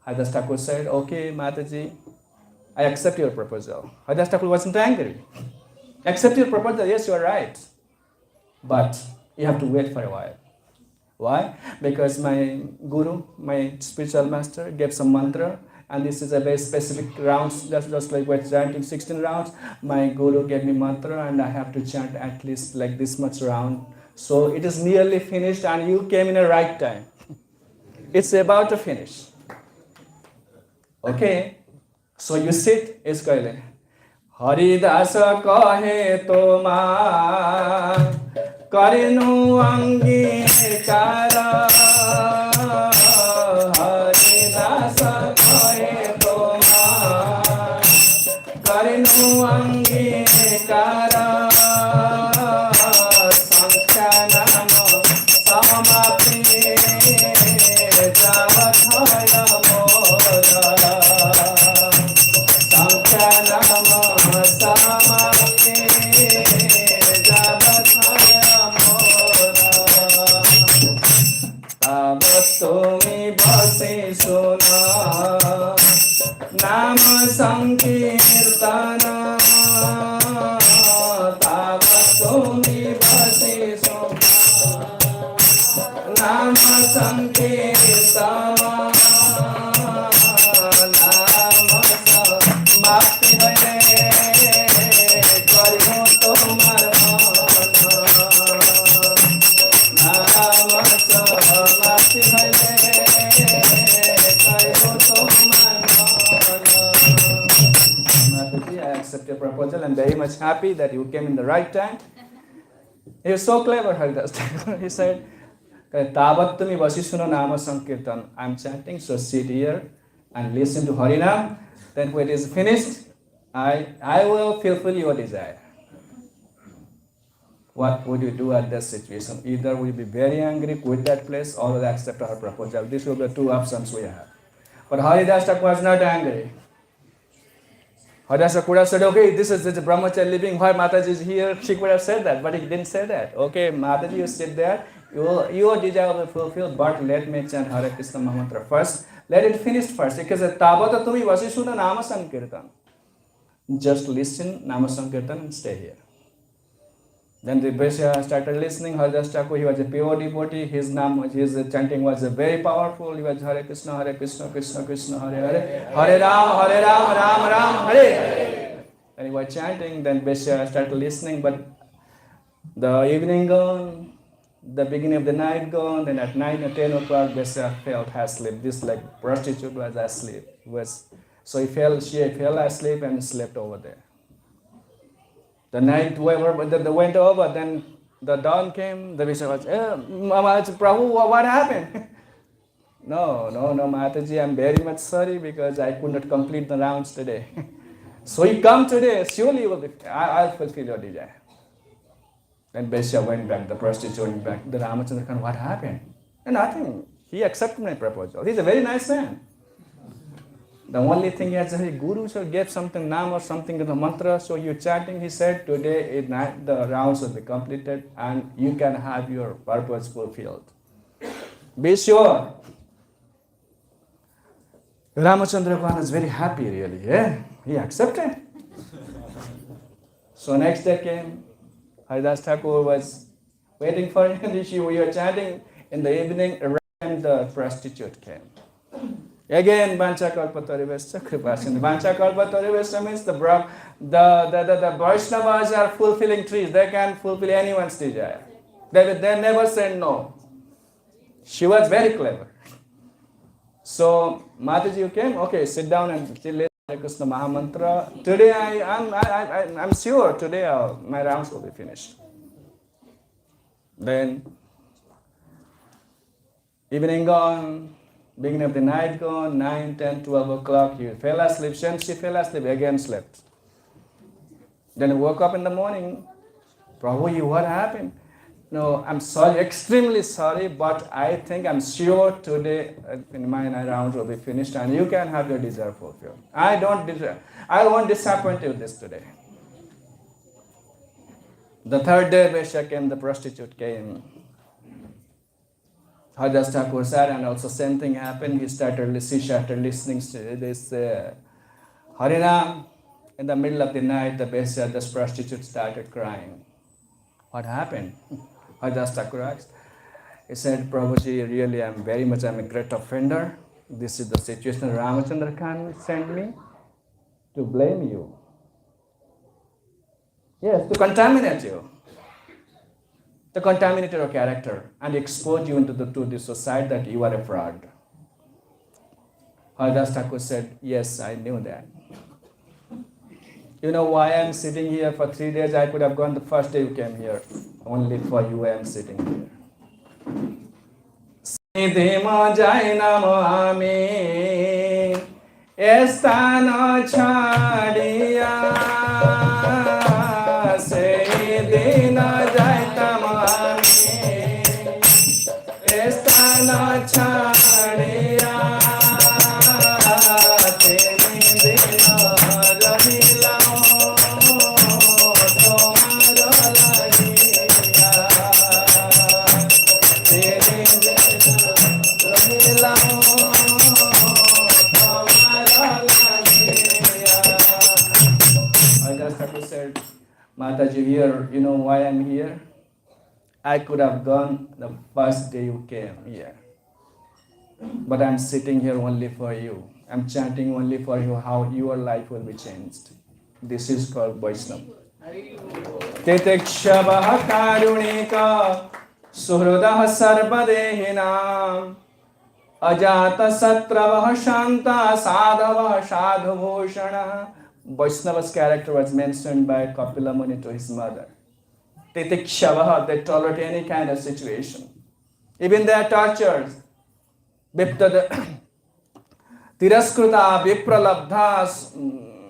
[SPEAKER 2] Haridas Thakur said, okay, Mataji, I accept your proposal. Haridas Thakur wasn't angry. Accept your proposal, yes, you are right. But you have to wait for a while. Why? Because my guru, my spiritual master, gave some mantra, and this is a very specific rounds, just like we're chanting 16 rounds. My guru gave me mantra, and I have to chant at least like this much round. So it is nearly finished, and you came in the right time. It's about to finish. Okay? So you sit, it's going. Haridasa kahe toma karinu angikara. Haridasa kahe toma karinu angikara. Sankhanamo samapi javathaya modara. Sankhanamo samapi javathaya modara. Tavatumi bhasi suna nama sankirtana. Tavatumi bhasi suna nama sankirtana. Nama samapi kariho tomar mana. Nama samapi kariho tomar mana. Mataji, I accept your proposal. I'm very much happy that you came in the right time. He was so clever, Haridas Thakur. He said, Tavatumi vasisuno nama sankirtan. I'm chanting, so sit here and listen to Harinam. Then when it is finished, I will fulfill your desire. What would you do at that situation? Either we'll be very angry, quit that place, or we'll accept our proposal. These will be the two options we have. But Haridas Thakur was not angry. Haridas Thakur could have said, okay, this is the brahmachari living, why Mataji is here? She could have said that, but he didn't say that. Okay, Mataji, you sit there, your desire will be fulfilled, but let me chant Hare Krishna Mahamantra first. Let it finish first. Because Tabata Tumi Vasishuna Nama Sankirtan. Just listen, Nama Sankirtan, and stay here. Then the Vaishya started listening. Haridas Thakur, he was a pure devotee. His chanting was very powerful. He was Hare Krishna, Krishna Krishna, Hare Hare, Hare Ram, Ram Ram, Hare Hare. And he was chanting. Then Vaishya started listening. But the evening gone, the beginning of the night gone. Then at 9 or 10 o'clock, Vaishya felt asleep. This like prostitute was asleep. So she fell asleep and slept over there. The night went over, then the dawn came, the Vaishya was, Prabhu, what happened? No, Mataji, I'm very much sorry because I could not complete the rounds today. So you come today, surely you will be, I'll fulfill your desire. Then Vaishya went back, the prostitute went back. The Ramachandra Khan, what happened? Nothing. He accepted my proposal. He's a very nice man. The only thing he has a guru gave something nam or something in the mantra, so you're chanting, he said, today at night the rounds will be completed and you can have your purpose fulfilled. Be sure. Ramachandra Khan is very happy really, yeah? He accepted. So next day came, Haridas Thakur was waiting for him. We were chanting in the evening, around the prostitute came. Again, Vancha Kalpatarivesya Kripasindhu. Vancha Kalpatarivesya means the Vaishnavas are fulfilling trees. They can fulfill anyone's desire. They never said no. She was very clever. So Mataji, you came? Okay, sit down and listen Hare Krishna Mahamantra. Today I'm sure today my rounds will be finished. Then evening gone, beginning of the night gone, 9, 10, 12 o'clock, you fell asleep. She fell asleep, again slept. Then woke up in the morning. Prabhu, what happened? No, I'm sorry, extremely sorry, but I think I'm sure today in my round will be finished and you can have your desire fulfilled. I won't disappoint you this today. The third day, Vaishya came, the prostitute came. Haridas Thakur sat and also same thing happened. She started listening to this Harinam. In the middle of the night, the Vaishya, this prostitute started crying. What happened? Haridas Thakur asked. He said, Prabhuji, really I'm a great offender. This is the situation Ramachandra Khan sent me to blame you. Yes, to contaminate you. To contaminate your character and expose you to the society that you are a fraud. Haridas Thakur said, yes, I knew that. You know why I'm sitting here for 3 days? I could have gone the first day you came here. Only for you I am sitting here. Sidhima jaina ami estana chadiya Sidhina jaita ami estana chadiya Mataji, here, you know why I'm here? I could have gone the first day you came here. But I'm sitting here only for you. I'm chanting only for you how your life will be changed. This is called Vaishnava. Titekshavah karunika suhrudah sarvadehinam ajata satravah shanta sadhavah sadhubhushana. Vaishnava's character was mentioned by Kapila Muni to his mother. Titikshavah, they tolerate any kind of situation. Even they are tortured. Tiraskruta vipralabdha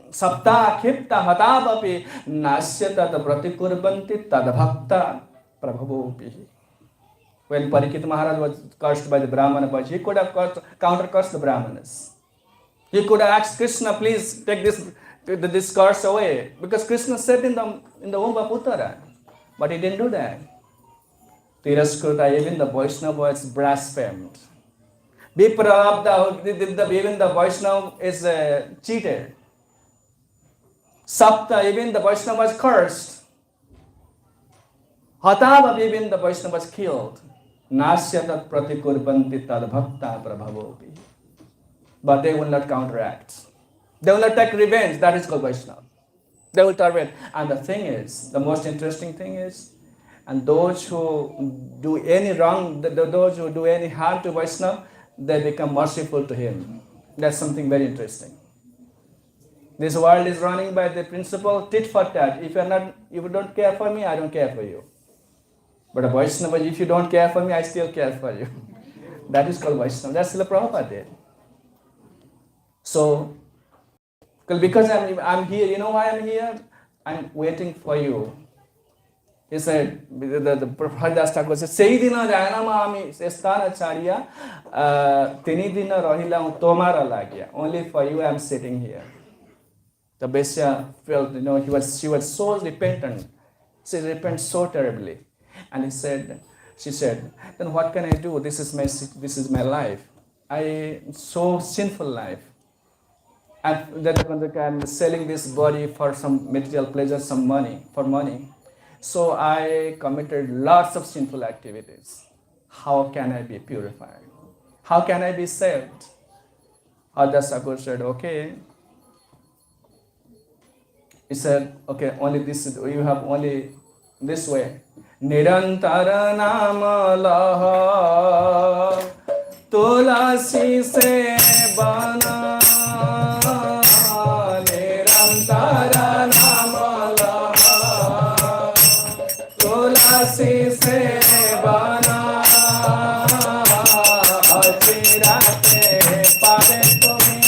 [SPEAKER 2] sapta khipta hatavapi nasyata pratikurbanti tadbhakta prabhavopi. When Parikshit Maharaj was cursed by the Brahmana, but he could have counter-cursed the Brahmanas. He could have asked Krishna, please take this curse away. Because Krishna said in the womb of Uttara. But he didn't do that. Tiraskruta, even the Vaishnava was blasphemed. Vipralabdha, even the Vaishnava is cheated. Sapta, even the Vaishnava was cursed. Hatava, even the Vaishnava was killed. Nasyatat pratikurbanti tad bhakta prabhavopi. But they will not counteract. They will not take revenge. That is called Vaishnava. They will tolerate. And the thing is, the most interesting thing is, and those who do any wrong, those who do any harm to Vaishnava, they become merciful to him. That's something very interesting. This world is running by the principle tit for tat. If you don't care for me, I don't care for you. But a Vaishnava, if you don't care for me, I still care for you. That is called Vaishnava. That's Srila Prabhupada did. So, because I'm here, you know why I'm here? I'm waiting for you. He said, the Haridas Thakur said, Seidina Janamami Estanacharya Tinidina Rahila Tomara Lagya. Only for you I'm sitting here. The Vaishya felt, she was so repentant. She repented so terribly. And she said, then what can I do? This is my life. So sinful life. and then I'm selling this body for some material pleasure, some money, for money. So I committed lots of sinful activities. How can I be purified? How can I be saved? Haridas Thakur said, okay. He said, okay, only this, you have only this way. Nirantara nama laha tulasi se bana. Nirantara nama laha tulasi se bana. Achirate pave tumi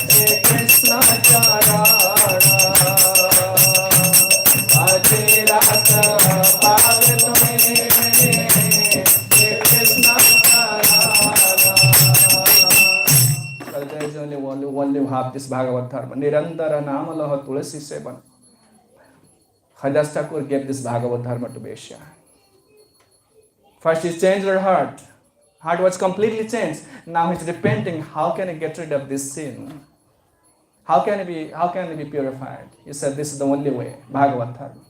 [SPEAKER 2] Shri Krishna charana. Achirate pave tumi Shri Krishna charana. So there is only have this Bhagavad Dharma. Nirantara namalaha tulasi sevan. Haridas Thakur gave this Bhagavad Dharma to Vaishya. First he changed her heart. Heart was completely changed. Now he's repenting. How can I get rid of this sin? How can I be purified? He said this is the only way. Bhagavad Dharma.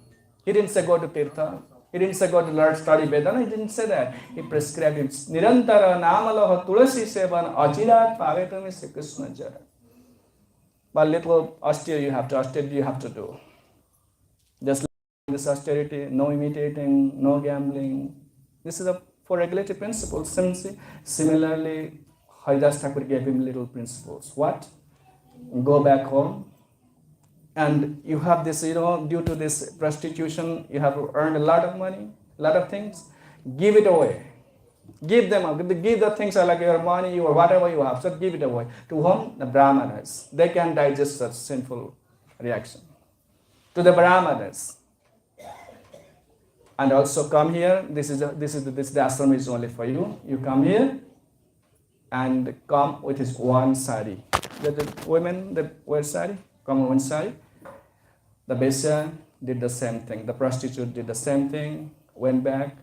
[SPEAKER 2] He didn't say go to Tirtha. He didn't say go to learn study Vedana. He didn't say that. He prescribed him. Nirantara namalaha tulasi sevan achirat pavetami Sri Krishna jara. But little austerity you have to do. Just like this austerity, no imitating, no gambling. This is for regulatory principles. Similarly, Haridas Thakur gave him little principles. What? Go back home. And you have this, due to this prostitution, you have earned a lot of money, a lot of things. Give it away. Give them up. Give the things like your money or whatever you have. So give it away. To whom? The Brahmanas. They can digest such sinful reaction. To the Brahmanas. And also come here. This is the ashram is only for you. You come here and come with his one sari. The women that wear sari, come with one sari. The Vaishya did the same thing. The prostitute did the same thing. Went back,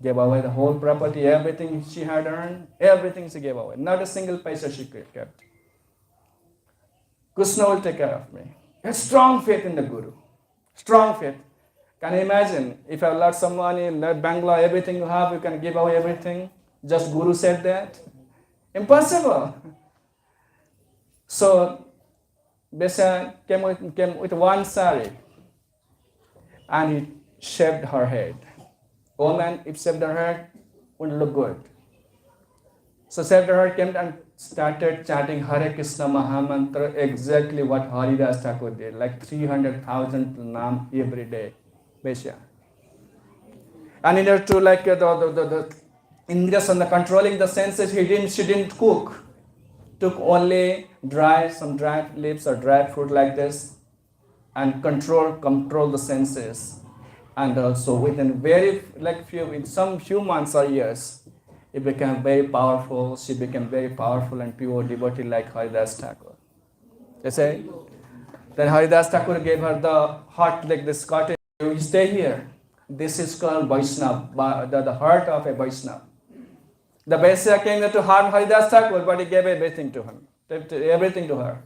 [SPEAKER 2] gave away the whole property, everything she had earned, everything she gave away. Not a single paisa she kept. Krishna will take care of me. A strong faith in the Guru. Strong faith. Can you imagine if you have lots of money, Bangalore, everything you have, you can give away everything? Just Guru said that? Impossible. So, Vaishya came with one sari and he shaved her head. Woman, if shaved her head, wouldn't look good. So shaved her head, came and started chanting Hare Krishna Mahamantra, exactly what Haridas Thakur did, like 300,000 Nam every day. Vaishya. And in order to like the Indras and the controlling the senses, she didn't cook. Took only some dry leaves or dry fruit like this and control the senses. And also within some few months or years, it became very powerful. She became very powerful and pure devotee like Haridas Thakur. You say? Then Haridas Thakur gave her the heart like this cottage. You stay here. This is called Vaishnava, the heart of a Vaishnava. The Vaishya came to harm Haridas Thakur, but he gave everything to him, everything to her.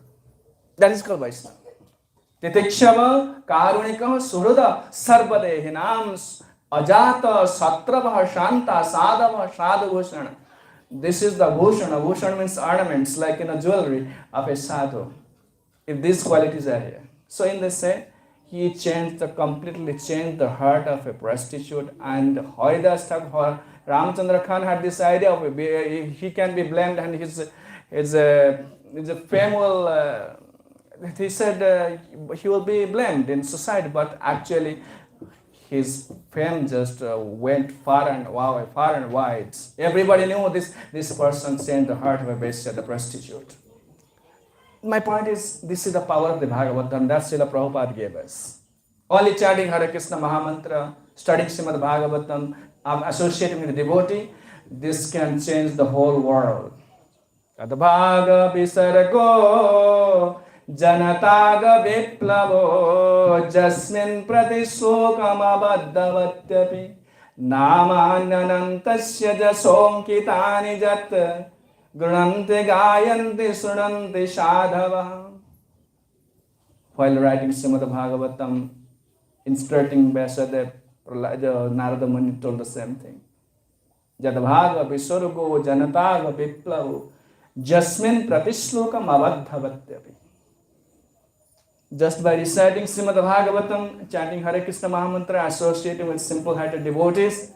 [SPEAKER 2] That is called Vaishnava. Titikshava, Karunika, Suruda, Sarvadehinam, Ajata, Satrava, Shanta, Sadava, Sadhubhushana. This is the Bhushana. Bhushana means ornaments, like in a jewelry of a sadhu. If these qualities are here. So in this say, he completely changed the heart of a prostitute, and Haridas Thakur, Ramchandra Khan had this idea of he can be blamed, and his fame will, he said he will be blamed in society, but actually his fame just went far and wide. Everybody knew this person changed the heart of a Vaishya, the prostitute. My point is, this is the power of the Bhagavad Dharma that Srila Prabhupada gave us. Only chanting Hare Krishna Mahamantra, studying Srimad Bhagavatam, associating with the devotee, this can change the whole world. Adbhaga Visargo Janataga Viplavo Jasmin Pratisokam Abaddavatyapi Namananantasya Jasonkitani Jat Grunante gayanti sunanti sadhava. While writing Srimad Bhagavatam, instructing Vyasadeva, Narada Muni told the same thing. Jadabhaga Viswargo Janataga Viplavu Jasmin Pratishlokam Avadhavatyapi. Just by reciting Srimad Bhagavatam, chanting Hare Krishna Mahamantra, associating with simple-hearted devotees,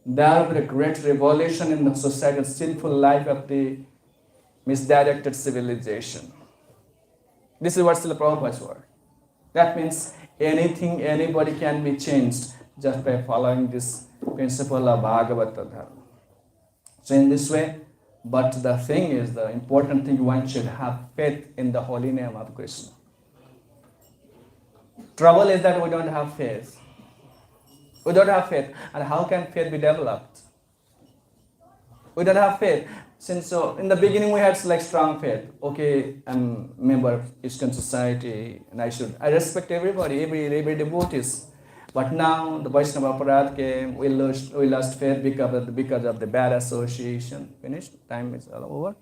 [SPEAKER 2] there will be a great revolution in the society, sinful life of the misdirected civilization. This is what Srila Prabhupada's word. That means anything, anybody can be changed just by following this principle of Bhagavata Dharma. So in this way, but the thing is, the important thing, one should have faith in the holy name of Krishna. Trouble is that we don't have faith. We don't have faith. And how can faith be developed? We don't have faith. Since so in the beginning we had like strong faith. Okay, I'm a member of Eastern society and I respect everybody, every devotees. But now the Vaishnava Aparadh came, we lost faith because of the bad association. Finished? Time is all over?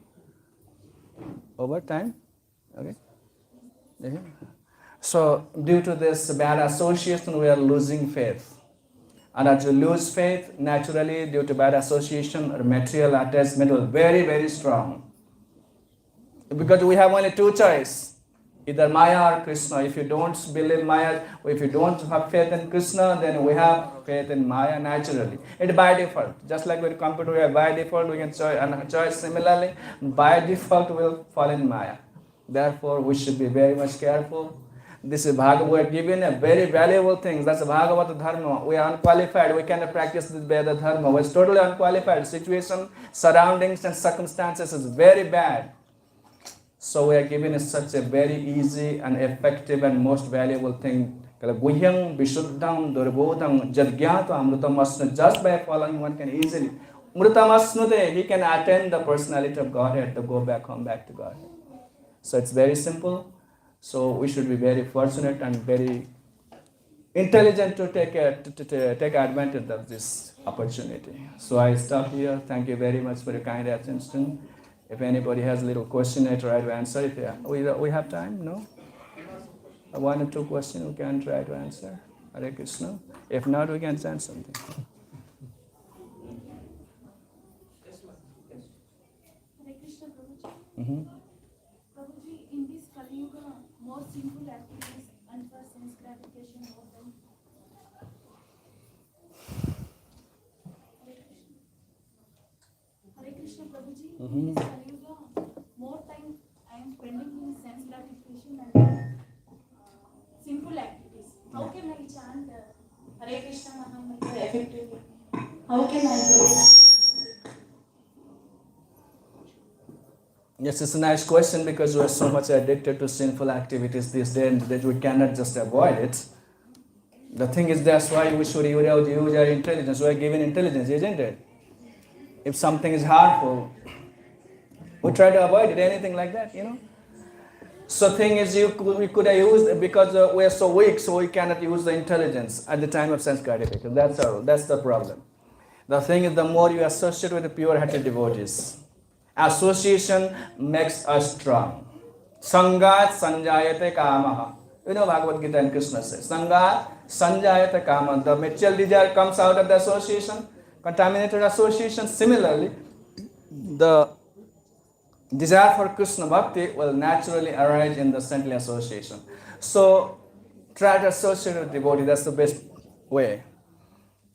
[SPEAKER 2] Over time? Okay. Yeah. So due to this bad association, we are losing faith. And as you lose faith, naturally, due to bad association, or material attachment will be very, very strong. Because we have only two choices, either Maya or Krishna. If you don't believe Maya, or if you don't have faith in Krishna, then we have faith in Maya naturally. It's by default. Just like with computer, we have by default, we can choose similarly. By default, we will fall in Maya. Therefore, we should be very much careful. This is Bhagavad. We are given a very valuable thing. That's Bhagavata Dharma. We are unqualified. We cannot practice this Veda Dharma. We are totally unqualified. Situation, surroundings and circumstances is very bad. So we are given such a very easy and effective and most valuable thing. Guhyam Vishuddham Durbodham Jadgyata Amrutamasna. Just by following, one can easily. Amrutamasnute, he can attain the personality of Godhead to go back home, back to Godhead. So it's very simple. So we should be very fortunate and very intelligent to take advantage of this opportunity. So I stop here. Thank you very much for your kind attention. If anybody has a little question, I try to answer. If we have time, no? One or two questions we can try to answer. Hare Krishna. If not, we can send something.
[SPEAKER 3] Hare Krishna, Prabhuji.
[SPEAKER 2] Mm-hmm.
[SPEAKER 3] Prabhuji, in this Kali Yuga, more sinful activities and for sense gratification more than Hare Krishna, Prabhuji. In this Kali Yuga, more time I am spending in sense gratification and sinful activities. How can I chant Hare Krishna Mahamantra effectively? How can I do it?
[SPEAKER 2] Yes, it's a nice question because we are so much addicted to sinful activities these days that we cannot just avoid it. The thing is, that's why we should use our intelligence. We are given intelligence, isn't it? If something is harmful, we try to avoid it, anything like that, you know. So thing is, we could have used, because we are so weak, so we cannot use the intelligence at the time of sense gratification. That's the problem. The thing is, the more you associate with the pure-hearted devotees, association makes us strong. Sangat sanjayate kamaha. You know Bhagavad Gita and Krishna says, Sangat sanjayate kamaha. The material desire comes out of the association, contaminated association. Similarly, the desire for Krishna Bhakti will naturally arise in the saintly association. So, try to associate with devotees, that's the best way.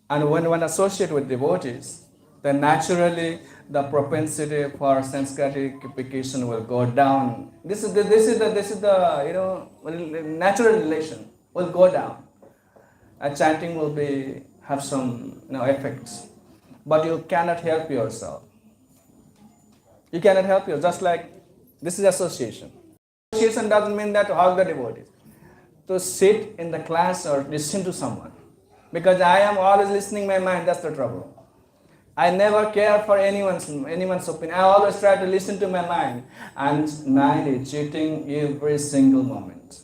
[SPEAKER 2] And when one associates with devotees, then naturally the propensity for sense gratification will go down. This is the natural relation will go down. And chanting will have some effects. But you cannot help yourself. You cannot help yourself. Just like this is association. Association doesn't mean that to hug the devotees. To sit in the class or listen to someone. Because I am always listening my mind, that's the trouble. I never care for anyone's opinion. I always try to listen to my mind. And mind is cheating every single moment.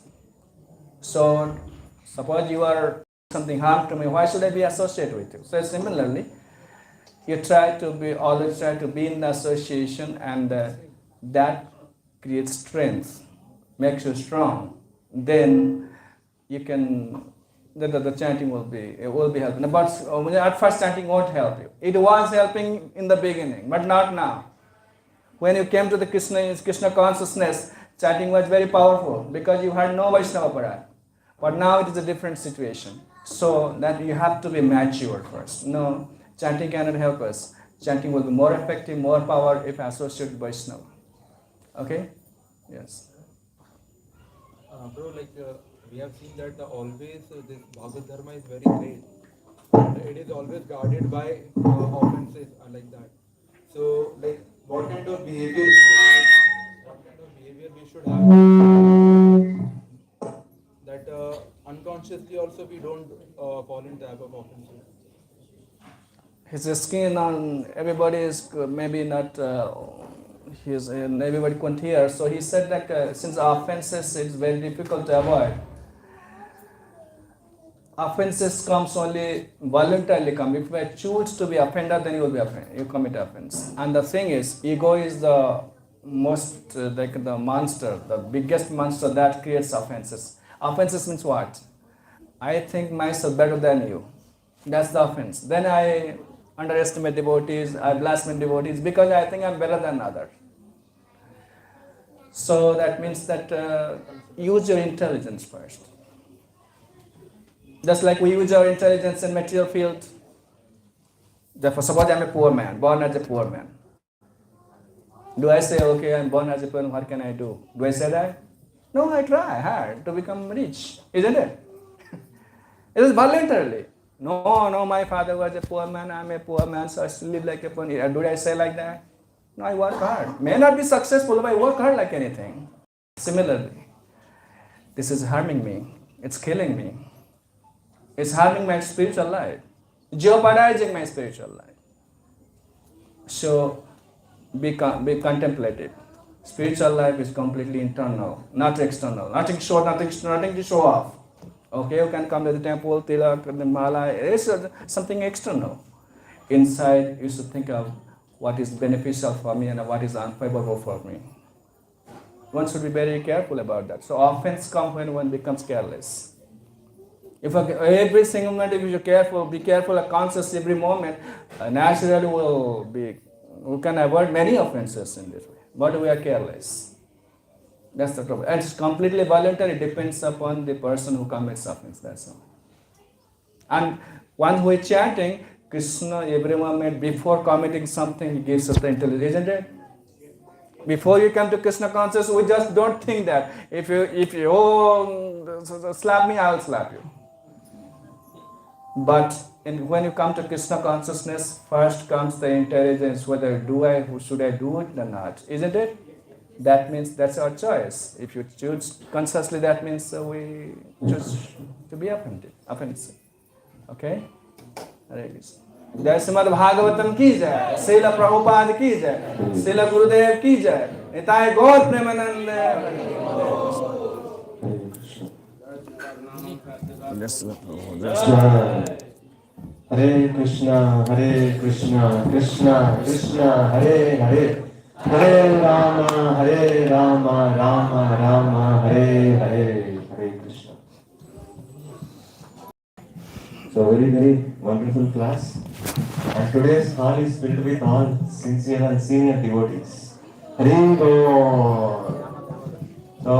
[SPEAKER 2] So, suppose you are something harm to me, why should I be associated with you? So similarly, You always try to be in the association, and that creates strength, makes you strong. Then you can, the chanting will be helping. But at first chanting won't help you. It was helping in the beginning, but not now. When you came to the Krishna consciousness, chanting was very powerful because you had no Vaishnava Parat. But now it is a different situation. So that you have to be mature first. No, chanting cannot help us. Chanting will be more effective, more power if associated with Vaishnava. Okay? Yes.
[SPEAKER 4] Bro, we have seen that always this Bhagavad Dharma is very great. And it is always guarded by offenses like that. So, what kind of behavior we should have that unconsciously also we don't fall in trap of offenses.
[SPEAKER 2] His skin on everybody is maybe not, everybody couldn't hear. So he said that since offenses it's very difficult to avoid. Offenses comes only voluntarily come. If you choose to be offended, then you will be offended. You commit offense. And the thing is, ego is the most, the monster, the biggest monster that creates offenses. Offenses means what? I think myself better than you. That's the offense. Then I underestimate devotees, I blaspheme devotees because I think I'm better than others. So that means that use your intelligence first. Just like we use our intelligence in material field. Therefore, suppose I'm a poor man, born as a poor man. Do I say, okay, I'm born as a poor man, what can I do? Do I say that? No, I try hard to become rich, isn't it? It is voluntarily. No, my father was a poor man, I'm a poor man, so I still live like a poor man. Do I say like that? No, I work hard. May not be successful, but I work hard like anything. Similarly, this is harming me. It's killing me. It's harming my spiritual life, jeopardizing my spiritual life. So be contemplative. Spiritual life is completely internal, not external. Nothing to show off. Okay, you can come to the temple, tilak, the mala. It's something external. Inside, you should think of what is beneficial for me and what is unfavorable for me. One should be very careful about that. So offense comes when one becomes careless. If every single moment, if you're careful, be careful, conscious every moment, naturally we can avoid many offenses in this way. But we are careless. That's the trouble. And it's completely voluntary, it depends upon the person who commits offense, that's all. And one who is chanting, Krishna every moment before committing something, he gives us the intelligence, isn't it? Before you come to Krishna consciousness, we just don't think that. If you slap me, I will slap you. But when you come to Krishna consciousness, first comes the intelligence, whether should I do it or not, isn't it? That means that's our choice. If you choose consciously, that means we choose to be offensive. Okay? Hare Krishna. जय श्रीमद् भागवतम की जय, श्रील प्रभुपाद की जय, श्रील गुरुदेव की जय, निताय गौर प्रेमानंद।
[SPEAKER 5] हरे कृष्णा कृष्णा कृष्णा हरे हरे, हरे राम राम हरे हरे, हरे Krishna. So very wonderful class. And today's hall is filled with all sincere and senior devotees. Hare Krishna. So